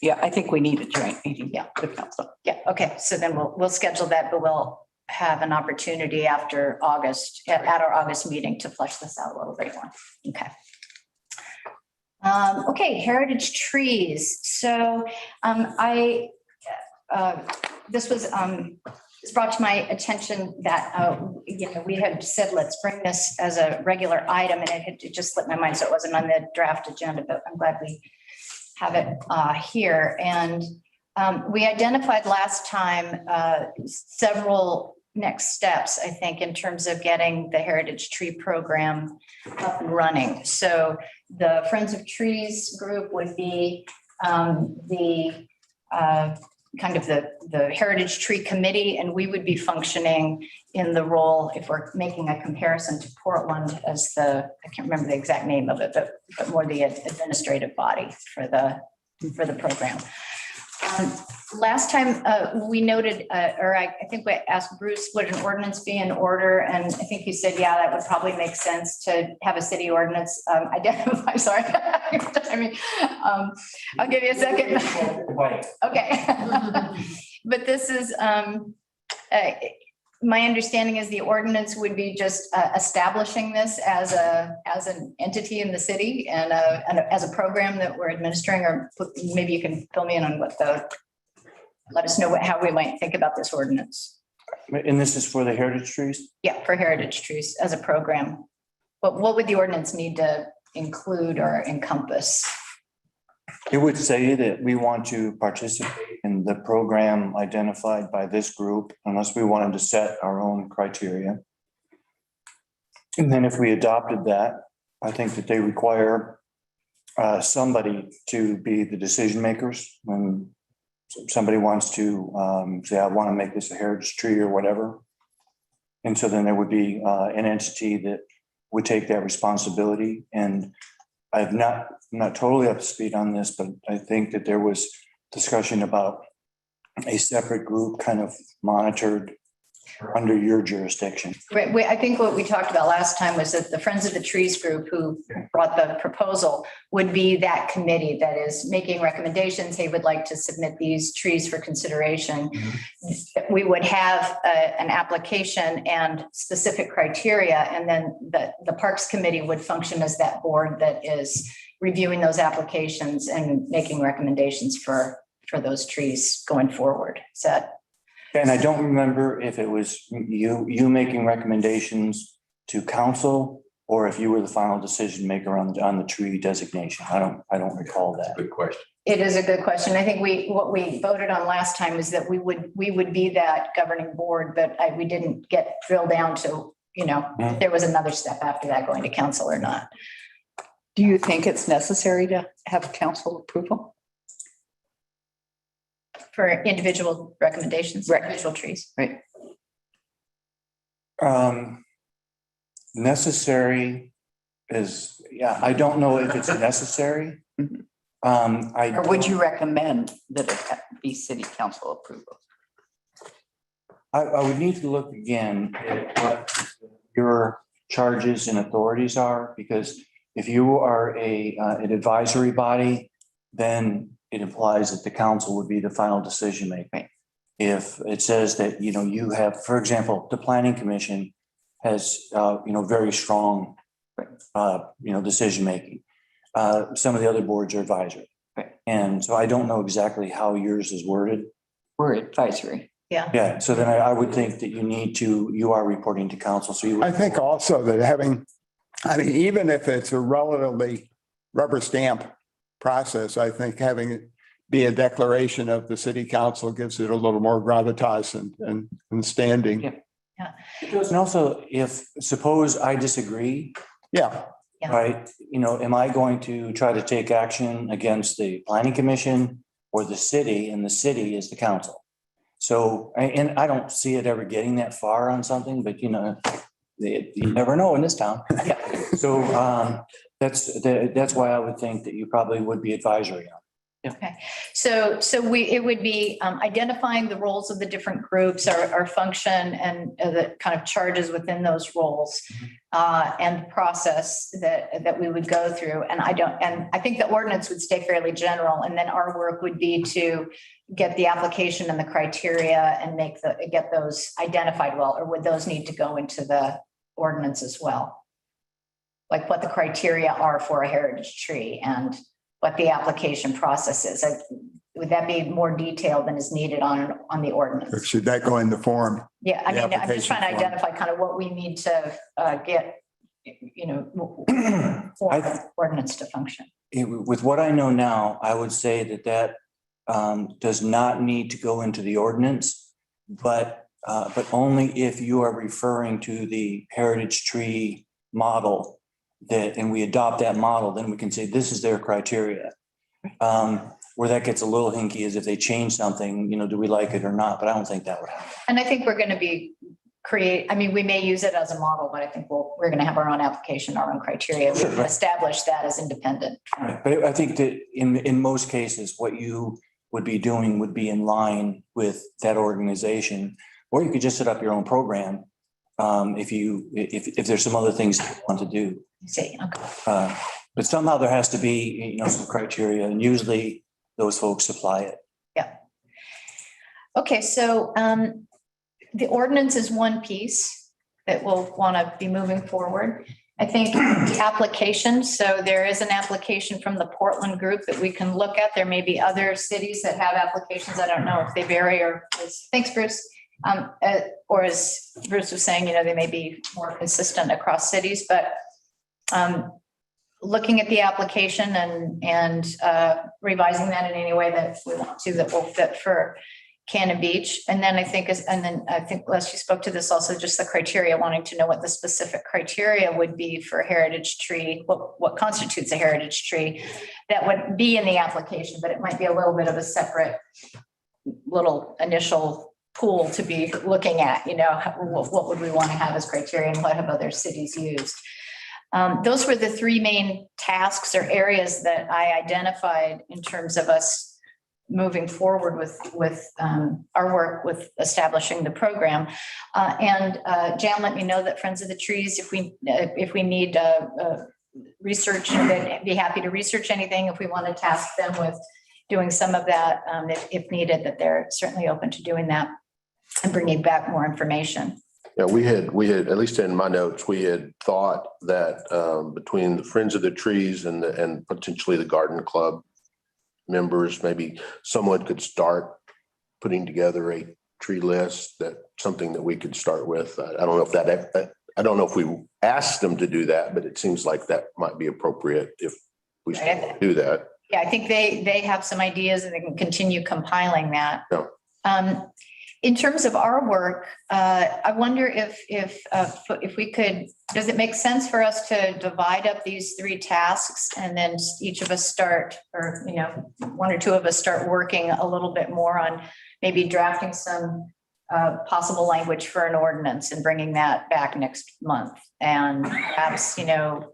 C: Yeah, I think we need a joint meeting.
A: Yeah.
C: With council.
A: yeah, okay. So then we'll schedule that, but we'll have an opportunity after August, at our August meeting to flesh this out a little bit more. Okay. Okay, heritage trees. So this was brought to my attention that we had said, let's bring this as a regular item, and it just slipped my mind, so it wasn't on the draft agenda, but I'm glad we have it here. And we identified last time several next steps, I think, in terms of getting the heritage tree program up and running. So the Friends of Trees group would be the kind of the heritage tree committee, and we would be functioning in the role, if we're making a comparison to Portland, as I can't remember the exact name of it, but more the administrative body for the program. Last time we noted, or I think we asked Bruce, would an ordinance be in order? And I think he said, yeah, that would probably make sense to have a city ordinance identify. Sorry, I mean, I'll give you a second. Okay, but this is my understanding is the ordinance would be just establishing this as an entity in the city and as a program that we're administering, or maybe you can fill me in on let us know how we might think about this ordinance.
I: And this is for the heritage trees?
A: Yeah, for heritage trees as a program. But what would the ordinance need to include or encompass?
I: It would say that we want to participate in the program identified by this group unless we wanted to set our own criteria. And then if we adopted that, I think that they require somebody to be the decision makers when somebody wants to say, I want to make this a heritage tree or whatever. And so then there would be an entity that would take that responsibility. And I'm not totally up to speed on this, but I think that there was discussion about a separate group kind of monitored under your jurisdiction.
A: Right, I think what we talked about last time was that the Friends of the Trees group who brought the proposal would be that committee that is making recommendations. They would like to submit these trees for consideration. Mm-hmm. We would have an application and specific criteria, and then the Parks Committee would function as that board that is reviewing those applications and making recommendations for those trees going forward. Is that
I: And I don't remember if it was you making recommendations to council or if you were the final decision maker on the tree designation. I don't recall that.
E: Good question.
A: It is a good question. I think what we voted on last time is that we would be that governing board, but we didn't get drilled down to, if there was another step after that going to council or not.
C: Do you think it's necessary to have council approval?
A: For individual recommendations,
C: Right.
A: individual trees.
C: Right.
I: Necessary is, I don't know if it's necessary.
C: Mhm.
I: I.
C: Or would you recommend that it be city council approval?
I: I would need to look again at what your charges and authorities are, because if you are an advisory body, then it implies that the council would be the final decision maker. If it says that, you have, for example, the planning commission has, very strong, decision making. Some of the other boards are advisory.
C: Right.
I: And so I don't know exactly how yours is worded.
C: We're advisory.
I: Yeah, so then I would think that you are reporting to council, so you would.
B: I think also that even if it's a relatively rubber stamp process, I think having it be a declaration of the city council gives it a little more gravitas and standing.
C: Yeah.
I: And also, suppose I disagree,
B: Yeah,
A: Yeah.
I: right? Am I going to try to take action against the planning commission or the city, and the city is the council? So, and I don't see it ever getting that far on something, but you never know in this town. Yeah. So that's why I would think that you probably would be advisory on.
A: Okay, so it would be identifying the roles of the different groups, our function and the kind of charges within those roles and process that we would go through. And I think the ordinance would stay fairly general, and then our work would be to get the application and the criteria and get those identified well, or would those need to go into the ordinance as well? Like what the criteria are for a heritage tree and what the application process is. Would that be more detailed than is needed on the
B: or
A: ordinance?
B: should that go in the form?
A: Yeah, I
B: The
A: mean, I'm just trying to
B: application form.
A: identify kind of what we need to get, for the ordinance to function.
I: With what I know now, I would say that does not need to go into the ordinance, but only if you are referring to the heritage tree model and we adopt that model, then we can say this is their criteria. Where that gets a little hinky is if they change something, do we like it or not? But I don't think that would happen.
A: And I think we're going to be we may use it as a model, but I think we're going to have our own application, our own criteria. We can establish that as independent.
I: Right. But I think that in most cases, what you would be doing would be in line with that organization, or you could just set up your own program if there's some other things you want to do.
A: See, okay.
I: But somehow there has to be, some criteria, and usually those folks supply it.
A: Yeah. Okay, so the ordinance is one piece that we'll want to be moving forward. I think the application, so there is an application from the Portland group that we can look at. There may be other cities that have applications. I don't know if they vary thanks, Bruce. Or as Bruce was saying, they may be more consistent across cities, but looking at the application and revising that in any way that we want to, that will fit for Cannon Beach. And then I think Les, you spoke to this also, just the criteria, wanting to know what the specific criteria would be for a heritage tree, what constitutes a heritage tree that would be in the application, but it might be a little bit of a separate little initial pool to be looking at, what would we want to have as criteria and what have other cities used. Those were the three main tasks or areas that I identified in terms of us moving forward with our work with establishing the program. And Jan let me know that Friends of the Trees, if we need research, they'd be happy to research anything. If we want to task them with doing some of that, if needed, that they're certainly open to doing that and bringing back more information.
G: Yeah, we had, at least in my notes, we had thought that between the Friends of the Trees and potentially the Garden Club members, maybe someone could start putting together a tree list, that something that we could start with. I don't know if that, I don't know if we asked them to do that, but it seems like that might be appropriate if we still do that.
A: Yeah, I think they have some ideas and they can continue compiling that.
G: Yeah.
A: In terms of our work, I wonder if we could, does it make sense for us to divide up these 3 tasks and then each of us start, or, you know, 1 or 2 of us start working a little bit more on maybe drafting some possible language for an ordinance and bringing that back next month. And perhaps, you know,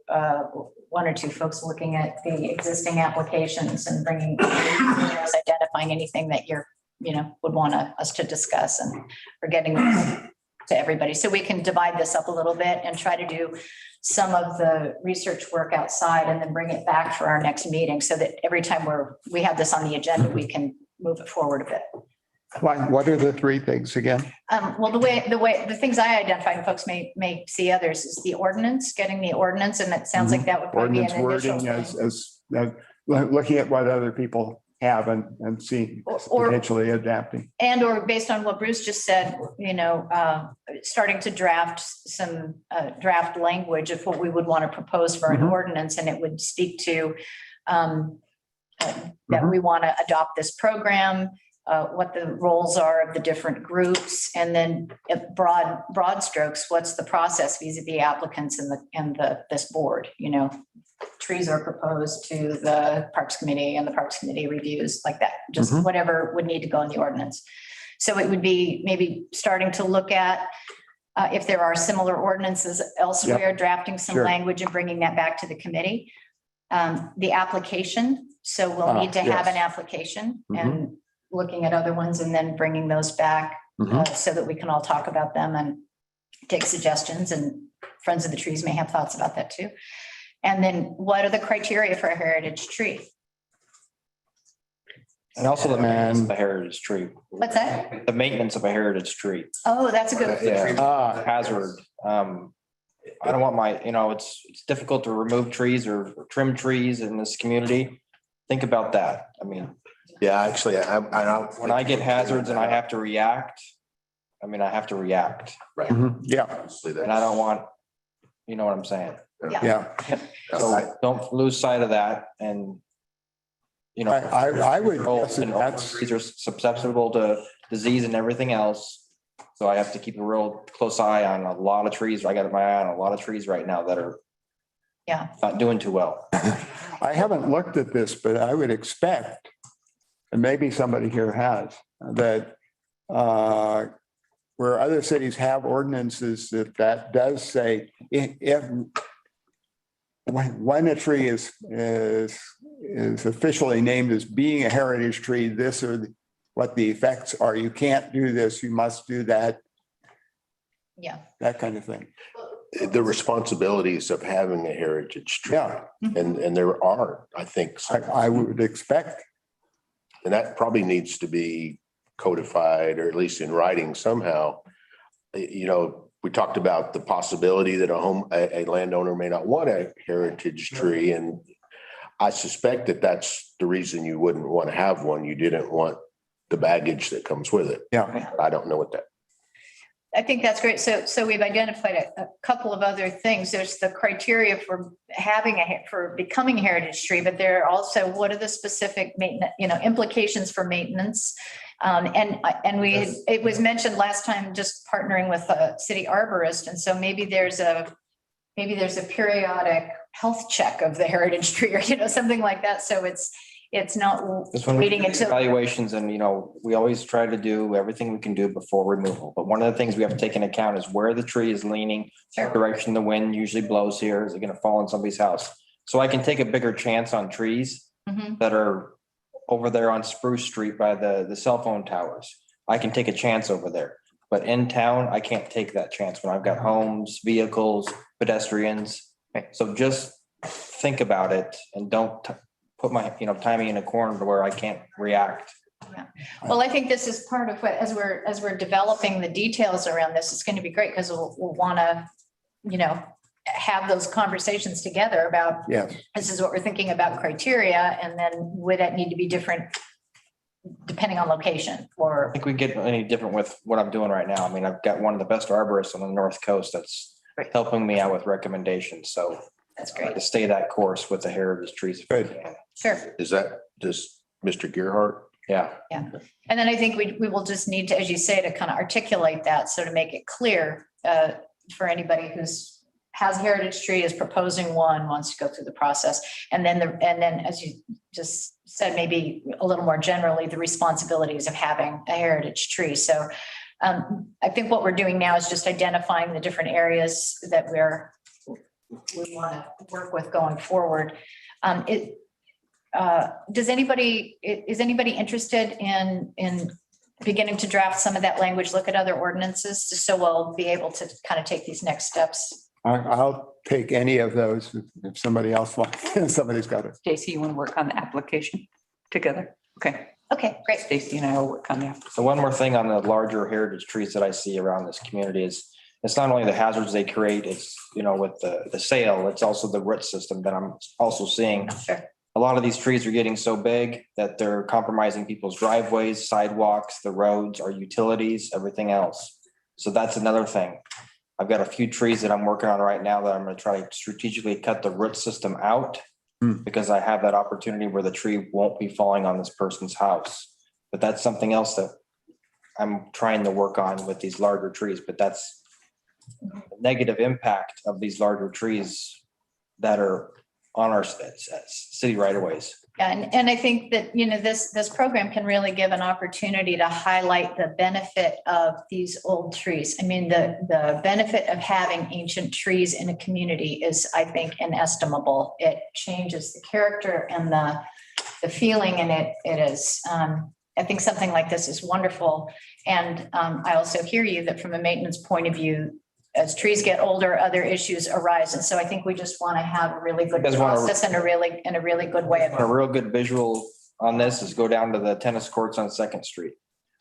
A: 1 or 2 folks looking at the existing applications and bringing, identifying anything that you're, you know, would want us to discuss, and we're getting to everybody. So we can divide this up a little bit and try to do some of the research work outside and then bring it back for our next meeting so that every time we have this on the agenda, we can move it forward a bit.
B: What are the 3 things again?
A: Well, the things I identified, and folks may see others, is the ordinance, getting the ordinance, and it sounds like that would probably be an
B: Ordinance
A: initial
B: wording
A: thing.
B: as looking at what other people have and see
A: Or-
B: potentially adapting.
A: And or based on what Bruce just said, you know, starting to draft some draft language of what we would want to propose for an
B: Mhm.
A: ordinance, and it would speak to that we want to adopt this program, what the roles are of the different groups, and then broad strokes, what's the process vis-a-vis applicants and this board, you know? Trees are proposed to the Parks Committee and the Parks Committee reviews like that, just
B: Mhm.
A: whatever would need to go in the ordinance. So it would be maybe starting to look at if there are similar ordinances elsewhere, drafting some
B: Sure.
A: language and bringing that back to the committee. The application, so we'll need to have
B: yes.
A: an application and looking at other ones and then bringing those back so that we can all talk about them and take suggestions, and Friends of the Trees may have thoughts about that too. And then what are the criteria for a heritage tree?
F: And also the maintenance of a heritage tree.
A: What's that?
F: The maintenance of a heritage tree.
A: Oh, that's a good.
F: Yeah. Hazard. I don't want my, you know, it's difficult to remove trees or trim trees in this community. Think about that. I mean,
G: Yeah, actually,
F: when I get hazards and I have to react, I mean, I have to react,
B: Yeah,
F: and I don't want, you know what I'm saying?
B: yeah.
F: So don't lose sight of that, and, you know.
B: I would,
F: And
B: that's,
F: trees are susceptible to disease and everything else. So I have to keep a real close eye on a lot of trees. I got my eye on a lot of trees right now that are not doing too well.
B: I haven't looked at this, but I would expect, and maybe somebody here has, that where other cities have ordinances that does say if when a tree is officially named as being a heritage tree, this or what the effects are. You can't do this, you must do that.
A: Yeah.
B: That kind of thing.
G: the responsibilities of having a heritage tree.
B: Yeah,
G: And there are, I think,
B: I would expect.
G: and that probably needs to be codified or at least in writing somehow. You know, we talked about the possibility that a landowner may not want a heritage tree, and I suspect that that's the reason you wouldn't want to have one. You didn't want the baggage that comes with it.
B: Yeah.
G: I don't know what that.
A: I think that's great. So we've identified a couple of other things. There's the criteria for for becoming a heritage tree, but there are also, what are the specific maintenance, implications for maintenance? It was mentioned last time, just partnering with a city arborist. And so maybe there's a periodic health check of the heritage tree or, something like that. So it's not
F: This one, we
A: waiting
F: do
A: until.
F: evaluations and, we always try to do everything we can do before removal. But one of the things we have to take into account is where the tree is leaning, what direction the wind usually blows here. Is it going to fall on somebody's house? So I can take a bigger chance on trees
A: Mhm.
F: that are over there on Spruce Street by the cell phone towers. I can take a chance over there. But in town, I can't take that chance when I've got homes, vehicles, pedestrians. So just think about it and don't put my, tie me in a corner to where I can't react.
A: Well, I think this is part of what, as we're developing the details around this, it's going to be great because we'll want to, have those conversations together about,
B: Yes.
A: this is what we're thinking about criteria, and then would that need to be different depending on location
F: I
A: or,
F: think we get any different with what I'm doing right now. I mean, I've got one of the best arborists on the North Coast that's
A: Right.
F: helping me out with recommendations. So
A: that's
F: I like
A: great.
F: to stay that course with the heritage trees. if we
B: Good.
F: can.
A: Sure.
G: Is that just Mr. Gearhart?
F: Yeah.
A: And then I think we will just need to, as you say, to kind of articulate that. So to make it clear for anybody has a heritage tree, is proposing one, wants to go through the process. And then as you just said, maybe a little more generally, the responsibilities of having a heritage tree. So I think what we're doing now is just identifying the different areas that we want to work with going forward. Is anybody interested in beginning to draft some of that language, look at other ordinances, just so we'll be able to kind of take these next steps?
B: I'll take any of those if somebody else wants, somebody's got it.
C: Stacy, you want to work on the application together? Okay,
A: Okay, great.
C: Stacy and I will work on that.
F: So one more thing on the larger heritage trees that I see around this community is it's not only the hazards they create, it's, with the sale, it's also the root system that I'm also seeing.
A: Sure.
F: A lot of these trees are getting so big that they're compromising people's driveways, sidewalks, the roads, our utilities, everything else. So that's another thing. I've got a few trees that I'm working on right now that I'm going to try to strategically cut the root system out because I have that opportunity where the tree won't be falling on this person's house. But that's something else that I'm trying to work on with these larger trees, but that's the negative impact of these larger trees that are on our city right of ways.
A: And I think that, this program can really give an opportunity to highlight the benefit of these old trees. I mean, the benefit of having ancient trees in a community is, I think, inestimable. It changes the character and the feeling, and it is, I think something like this is wonderful. And I also hear you that from a maintenance point of view, as trees get older, other issues arise. And so I think we just want to have a really good
F: You guys wanna-
A: process and a really good way
F: A
A: of.
F: real good visual on this is go down to the tennis courts on Second Street.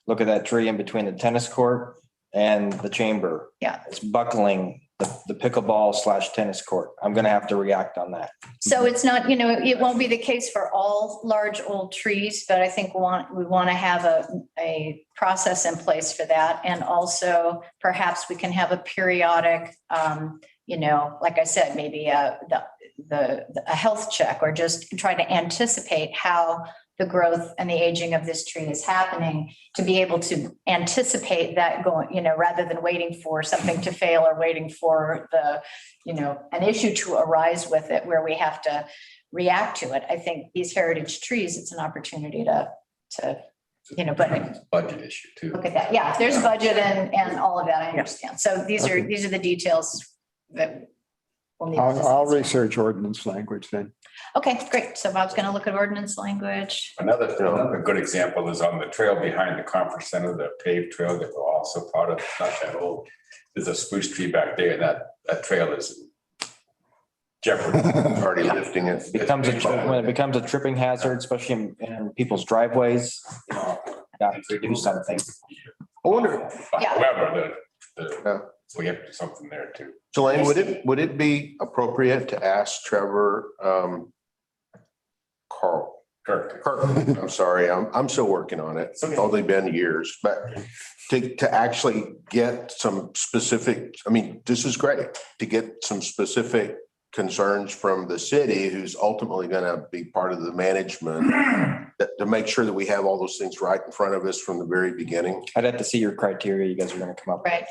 F: Look at that tree in between the tennis court and the chamber.
A: Yeah.
F: It's buckling the pickleball / tennis court. I'm going to have to react on that.
A: So it's not, it won't be the case for all large old trees, but I think we want to have a process in place for that. And also perhaps we can have a periodic, like I said, maybe a health check, or just try to anticipate how the growth and the aging of this tree is happening, to be able to anticipate that going, rather than waiting for something to fail or waiting for an issue to arise with it where we have to react to it. I think these heritage trees, it's an opportunity to but
E: Budget issue too.
A: look at that. Yeah, there's budget and all of that. I understand. So these are the details that we'll need. to
B: I'll
A: discuss.
B: research ordinance language then.
A: Okay, great. So Bob's going to look at ordinance language.
E: Another good example is on the trail behind the conference center, the paved trail that we're also part of, not that old. There's a spruce tree back there, and that trail is in jeopardy.
G: Already lifting it.
F: When it becomes a tripping hazard, especially in people's driveways, got to do something.
G: I wonder,
A: Yeah.
E: However,
G: Yeah.
E: we have to do something there too.
G: Jelaine, would it be appropriate to ask Trevor,
E: Kirk.
G: I'm sorry, I'm still working on it. It's only been years, but to actually get some specific, this is great, to get some specific concerns from the city, who's ultimately going to be part of the management, to make sure that we have all those things right in front of us from the very beginning.
F: I'd have to see your criteria you guys are going to come up with.
A: Right.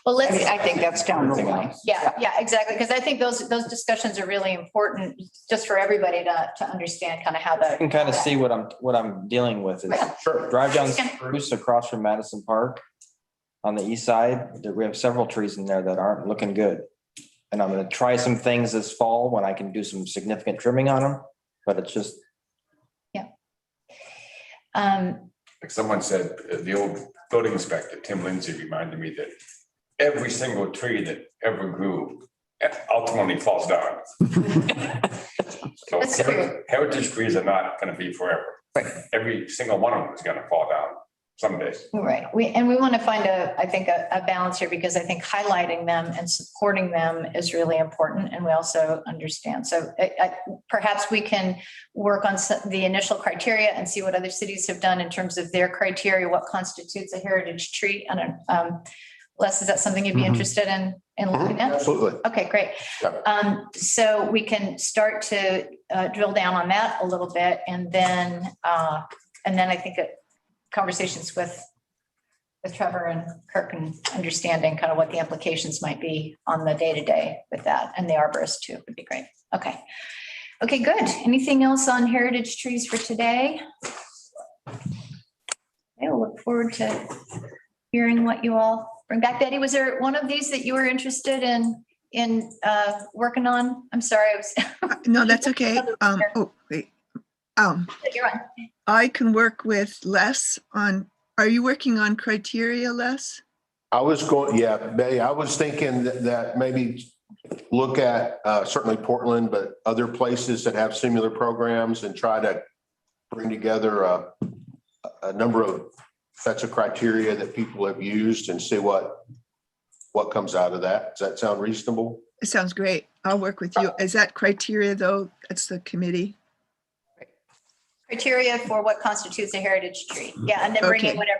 A: Well, let's.
C: I think that's down the line.
A: Yeah, exactly. Because I think those discussions are really important just for everybody to understand kind of how the.
F: You can kind of see what I'm dealing with. Is
G: Sure.
F: drive down Spruce across from Madison Park on the east side. We have several trees in there that aren't looking good. And I'm going to try some things this fall when I can do some significant trimming on them, but it's just.
E: Like someone said, the old building inspector, Tim Lindsay, reminded me that every single tree that ever grew ultimately falls down. So
A: That's true.
E: heritage trees are not going to be forever.
C: Right.
E: Every single one of them is going to fall down. some days.
A: Right. We want to find I think a balance here because I think highlighting them and supporting them is really important. And we also understand. So perhaps we can work on the initial criteria and see what other cities have done in terms of their criteria, what constitutes a heritage tree. I don't, Les, is that something you'd be interested in looking at?
G: Absolutely.
A: Okay, great.
G: Yeah.
A: So we can start to drill down on that a little bit and then I think conversations with Trevor and Kirk and understanding kind of what the implications might be on the day-to-day with that and the arborist too would be great. Okay. Okay, good. Anything else on heritage trees for today? I'll look forward to hearing what you all bring back. Betty, was there one of these that you were interested in working on? I'm sorry.
H: No, that's okay. Oh, wait.
A: You're on.
H: I can work with Les on, are you working on criteria, Les?
G: I was going, yeah, Betty, I was thinking that maybe look at certainly Portland, but other places that have similar programs and try to bring together a number of sets of criteria that people have used and see what comes out of that. Does that sound reasonable?
H: It sounds great. I'll work with you. Is that criteria though? That's the committee.
A: Criteria for what constitutes a heritage tree. Yeah, and then bringing
H: Okay.
A: whatever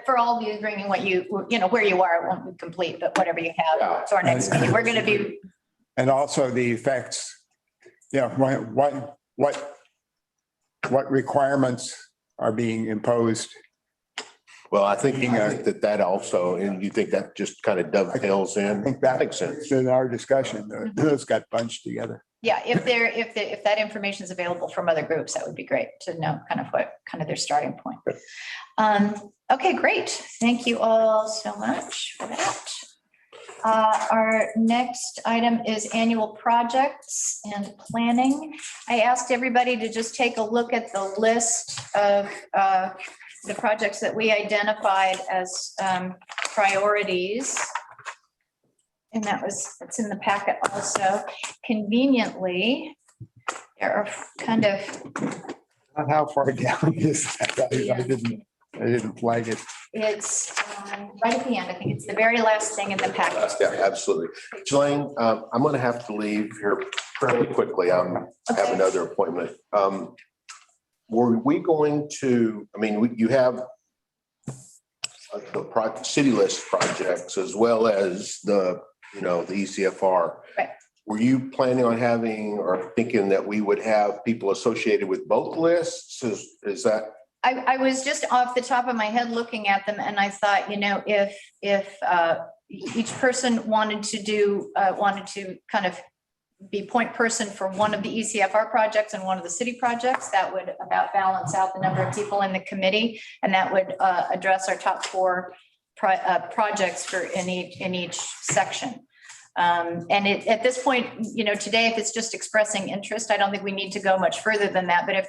A: for all of you, bringing what where you are, it won't be complete, but whatever you have.
G: Yeah.
A: So our next meeting, we're going to be,
B: And also the effects, what requirements are being imposed.
G: Well, I think that also, and you think that just kind of dovetails
B: I
G: in?
B: think that
G: Makes sense.
B: in our discussion, those got bunched together.
A: yeah, if that information is available from other groups, that would be great to know kind of their starting point. Okay, great. Thank you all so much for that. Our next item is annual projects and planning. I asked everybody to just take a look at the list of the projects that we identified as priorities. And it's in the packet also. Conveniently, there are kind of,
B: How far down is that? I didn't flag it.
A: it's right at the end. I think it's the very last thing in the packet.
G: Yeah, absolutely. Jelaine, I'm going to have to leave here fairly quickly. I have
A: Okay.
G: another appointment. Were we going to, you have the city list projects as well as the ECFR.
A: Right.
G: Were you planning on having or thinking that we would have people associated with both lists? Is that?
A: I was just off the top of my head looking at them and I thought, if each person wanted to kind of be point person for one of the ECFR projects and one of the city projects, that would about balance out the number of people in the committee. And that would address our top 4 projects in each section. And at this point, today, if it's just expressing interest, I don't think we need to go much further than that. But if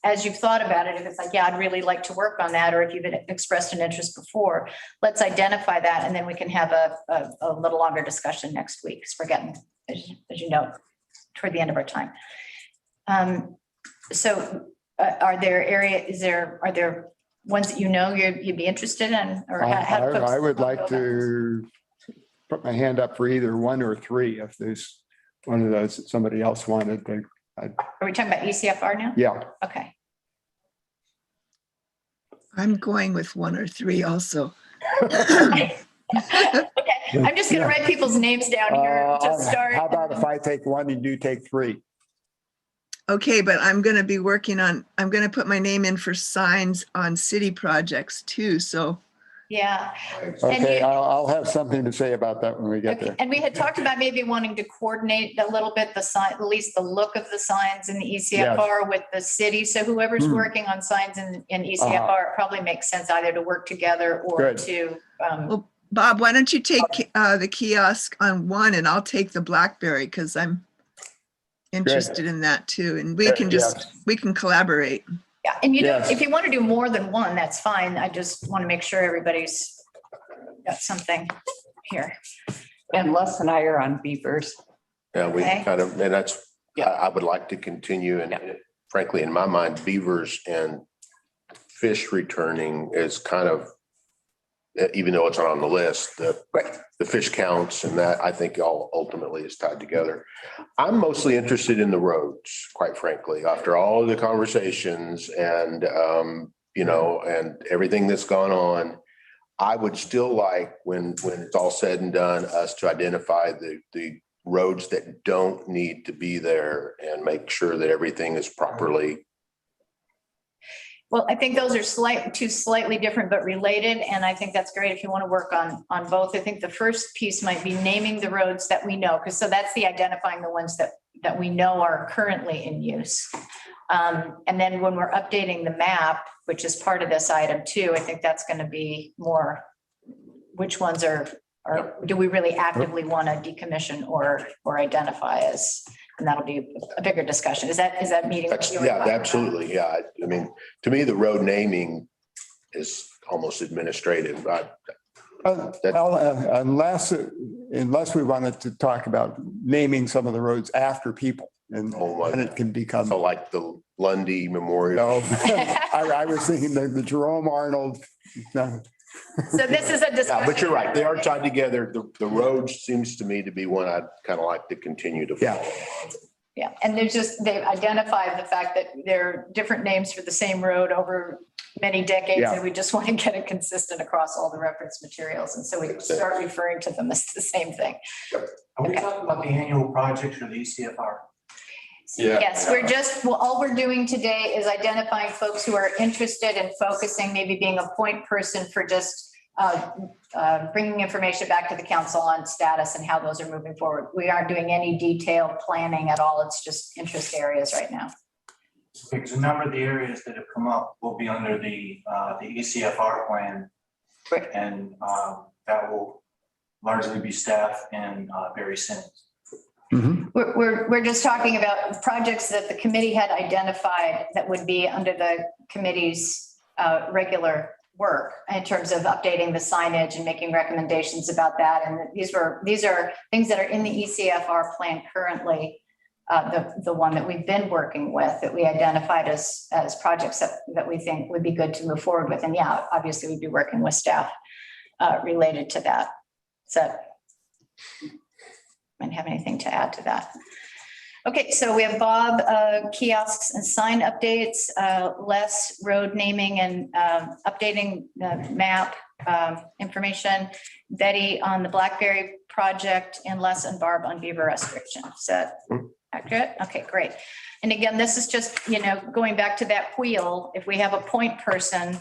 A: as you've thought about it, if it's like, yeah, I'd really like to work on that, or if you've expressed an interest before, let's identify that. And then we can have a little longer discussion next week, because we're getting, as you know, toward the end of our time. So are there ones that you'd be interested in? Or how do folks
B: I would
A: go
B: like
A: about
B: to put my hand up for either 1 or 3 if there's one of those that somebody else wanted.
A: Are we talking about ECFR now?
B: Yeah,
A: Okay.
H: I'm going with 1 or 3 also.
A: Okay, I'm just gonna write people's names down here to start.
B: How about if I take 1 and you take 3?
H: Okay, but I'm going to put my name in for signs on city projects too. So
A: Yeah.
B: Okay,
A: you-
B: I'll have something to say about that when we get
A: Okay,
B: there.
A: and we had talked about maybe wanting to coordinate a little bit the sign, at least the look of the signs in the ECFR with the city. So whoever's working on signs in ECFR, it probably makes sense either to work together or
B: Good.
A: to,
H: Well, Bob, why don't you take the kiosk on 1 and I'll take the Blackberry because I'm interested in that too. And we can we can collaborate.
A: yeah, and
B: Yes.
A: if you want to do more than one, that's fine. I just want to make sure everybody's got something here.
C: And Les and I are on Beavers.
G: Yeah, we
A: Okay.
G: kind of, and that's,
C: Yeah.
G: I would like to continue and
C: Yeah.
G: frankly, in my mind, Beavers and fish returning is kind of, even though it's not on the list, the fish counts and that I think all ultimately is tied together. I'm mostly interested in the roads, quite frankly, after all of the conversations and, and everything that's gone on. I would still like, when it's all said and done, us to identify the roads that don't need to be there and make sure that everything is properly.
A: Well, I think those are two slightly different but related, and I think that's great if you want to work on both. I think the first piece might be naming the roads that we know, because so that's the identifying the ones that we know are currently in use. And then when we're updating the map, which is part of this item too, I think that's going to be more, which ones are do we really actively want to decommission or identify as, and that'll be a bigger discussion. Is that meeting?
G: Yeah, absolutely. Yeah. I mean, to me, the road naming is almost administrative.
B: Unless we wanted to talk about naming some of the roads after people and it can become.
G: So like the Lundy Memorial.
B: No, I was thinking the Jerome Arnold. No.
A: So this is a discussion.
G: Yeah, but you're right. They are tied together. The road seems to me to be one I'd kind of like to continue to follow.
A: Yeah, and they've identified the fact that there are different names for the same road over many decades, and we just want to get it consistent across all the reference materials. And so we start referring to them as the same thing.
I: Are we talking about the annual projects or the ECFR?
E: Yeah.
A: Yes, all we're doing today is identifying folks who are interested in focusing, maybe being a point person for just bringing information back to the council on status and how those are moving forward. We aren't doing any detailed planning at all. It's just interest areas right now.
I: Because a number of the areas that have come up will be under the ECFR plan.
A: Right.
I: And that will largely be staff and Barry Simmons.
B: Mhm.
A: We're just talking about projects that the committee had identified that would be under the committee's regular work in terms of updating the signage and making recommendations about that. And these are things that are in the ECFR plan currently, the one that we've been working with that we identified as projects that we think would be good to move forward with. And yeah, obviously we'd be working with staff related to that. So I don't have anything to add to that. Okay, so we have Bob, kiosks and sign updates, Les road naming and updating the map information, Betty on the Blackberry project, and Les and Barb on beaver restriction. Is that accurate? Okay, great. And again, this is just, going back to that wheel, if we have a point person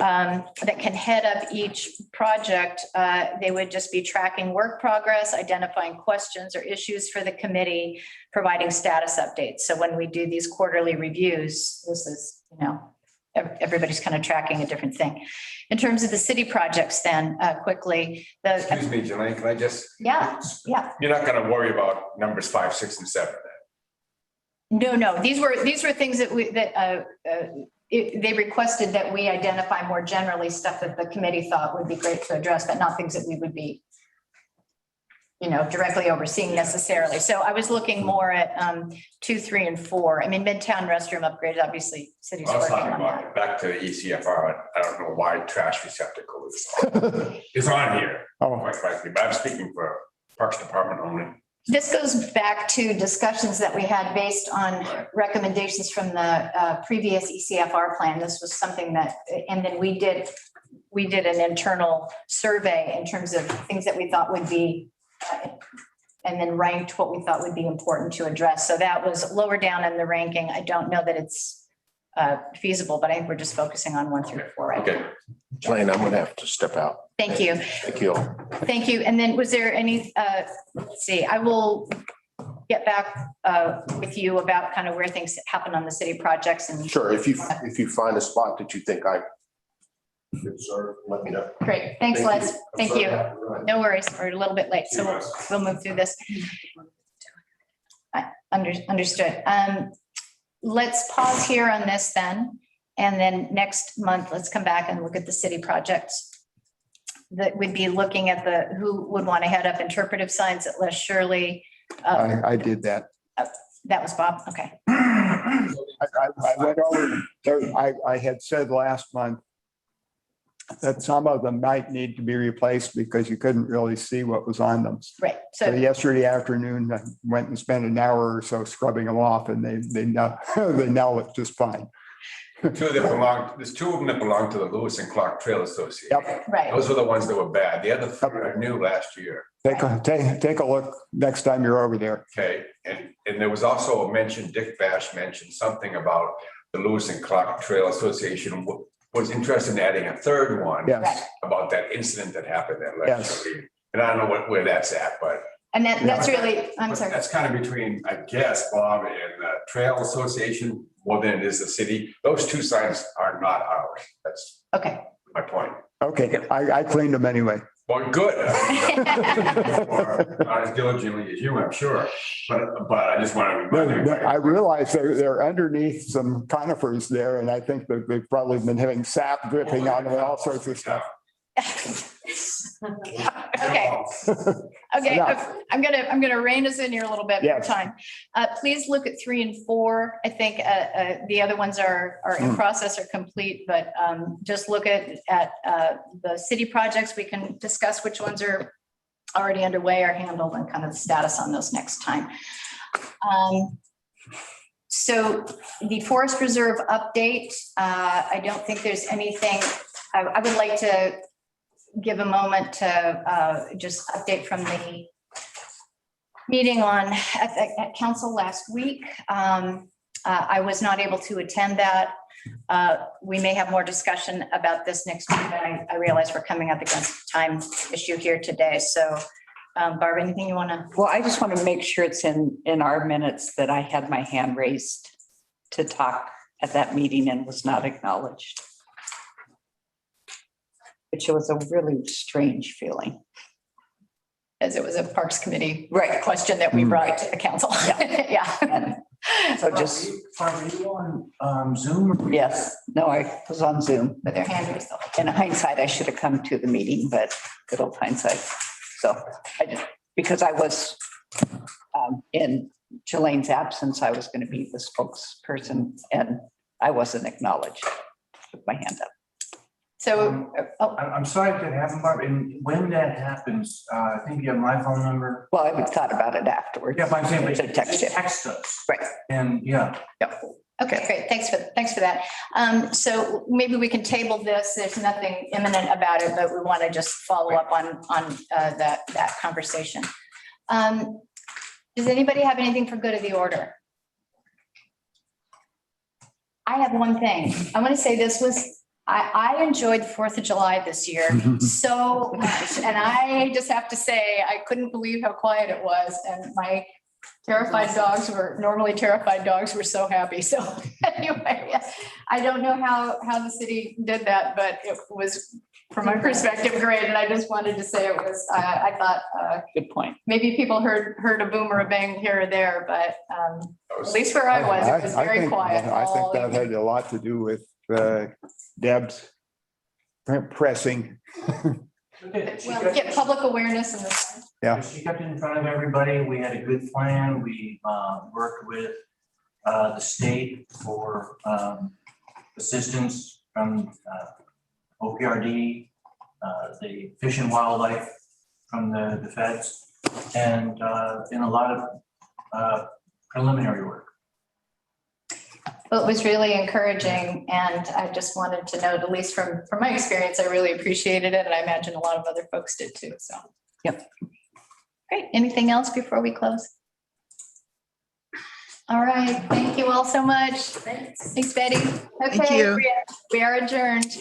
A: that can head up each project, they would just be tracking work progress, identifying questions or issues for the committee, providing status updates. So when we do these quarterly reviews, this is, everybody's kind of tracking a different thing. In terms of the city projects then, quickly.
E: Excuse me, Jelaine, can I just?
A: Yeah.
E: You're not going to worry about numbers 5, 6, and 7 then?
A: No, these were things that they requested that we identify more generally stuff that the committee thought would be great to address, but not things that we would be, directly overseeing necessarily. So I was looking more at 2, 3, and 4. I mean, Midtown restroom upgrade, obviously cities
E: I was
A: working
E: talking
A: on that.
E: about back to the ECFR. I don't know why trash receptacle is on here,
B: Oh,
E: quite frankly, but I'm speaking for Parks Department only.
A: This goes back to discussions that we had based on recommendations from the previous ECFR plan. This was something that, and then we did an internal survey in terms of things that we thought would be, and then ranked what we thought would be important to address. So that was lower down in the ranking. I don't know that it's feasible, but I think we're just focusing on 1 through 4 right now.
E: Okay.
G: Jane, I'm gonna have to step out.
A: Thank you.
G: Thank you all.
A: Thank you. And then was there any, let's see, I will get back with you about kind of where things happen on the city projects and.
G: Sure, if you find a spot that you think I should serve, let me know.
A: Great. Thanks,
G: Thank
A: Les.
G: you.
A: Thank
G: I'm sorry
A: you.
G: I have to run.
A: No worries. We're a little bit late, so we'll move through this. Understood. Let's pause here on this then. And then next month, let's come back and look at the city projects. That would be looking at who would want to head up interpretive signs at Les Shirley.
B: I did that.
A: That was Bob. Okay.
B: I went over, I had said last month that some of them might need to be replaced because you couldn't really see what was on them.
A: Right,
B: So
A: so,
B: yesterday afternoon, I went and spent an hour or so scrubbing them off and they now, they now look just fine.
E: There's two of them that belong to the Lewis and Clark Trail Association.
B: Yep.
A: right,
E: Those were the ones that were bad. The other three are new last year.
B: Take a look next time you're over there.
E: Okay, and there was also a mention, Dick Bash mentioned something about the Lewis and Clark Trail Association was interested in adding a third one.
B: Yes,
E: About that incident that happened at
B: Yes.
E: Lecture. And I don't know where that's at, but.
A: and that's really, I'm sorry.
E: That's kind of between, I guess, Bob and the Trail Association more than it is the city. Those two signs are not ours. That's
A: Okay.
E: my point.
B: okay, I cleaned them anyway.
E: Well, good. Not as diligently as you, I'm sure, but I just want to remind everybody.
B: I realize they're underneath some conifers there and I think that they've probably been having sap dripping on them and all sorts of stuff.
A: Okay, okay, I'm gonna rein us in here a little bit for
B: Yes.
A: time. Please look at 3 and 4. I think the other ones are in process or complete, but just look at the city projects. We can discuss which ones are already underway or handled and kind of the status on those next time. So the Forest Reserve update, I don't think there's anything, I would like to give a moment to just update from the meeting at council last week. I was not able to attend that. We may have more discussion about this next week. I realize we're coming up against a time issue here today. So Barb, anything you want to?
C: Well, I just want to make sure it's in our minutes that I had my hand raised to talk at that meeting and was not acknowledged. Which was a really strange feeling.
A: As it was a Parks Committee
C: Right.
A: question that we brought to the council. Yeah.
C: And so just,
I: Are you on Zoom? or-
C: yes, no, I was on Zoom.
A: With their hand raised.
C: In hindsight, I should have come to the meeting, but good old hindsight. So I just, because I was in Jelane's absence, I was going to be the spokesperson and I wasn't acknowledged. Put my hand up.
A: So, oh,
I: I'm sorry if that happened, Barb, and when that happens, I think you have my phone number.
C: Well, I would thought about it afterwards.
I: Yeah, but I'm saying,
C: To text you.
I: text us.
C: Right.
I: And yeah,
A: okay, great. Thanks for that. So maybe we can table this. There's nothing imminent about it, but we want to just follow up on that conversation. Does anybody have anything for good of the order? I have one thing. I want to say this was, I enjoyed 4th of July this year so much. And I just have to say, I couldn't believe how quiet it was. And my normally terrified dogs were so happy. So anyway, I don't know how the city did that, but it was, from my perspective, great. And I just wanted to say it was, I thought
C: Good point.
A: maybe people heard a boom or a bang here or there, but at least where I was, it was
B: I
A: very
B: think-
A: quiet.
B: I think
A: all
B: that
A: evening.
B: had a lot to do with Deb's pressing.
A: Well, get public awareness and this.
B: Yeah.
I: she kept it in front of everybody. We had a good plan. We worked with the state for assistance from OPRD, the Fish and Wildlife from the feds, and in a lot of preliminary work.
A: Well, it was really encouraging, and I just wanted to note, at least from my experience, I really appreciated it, and I imagine a lot of other folks did too, so.
C: Yep.
A: Great. Anything else before we close? All right, thank you all so much. Thanks, Betty. Okay,
H: you.
A: we are adjourned.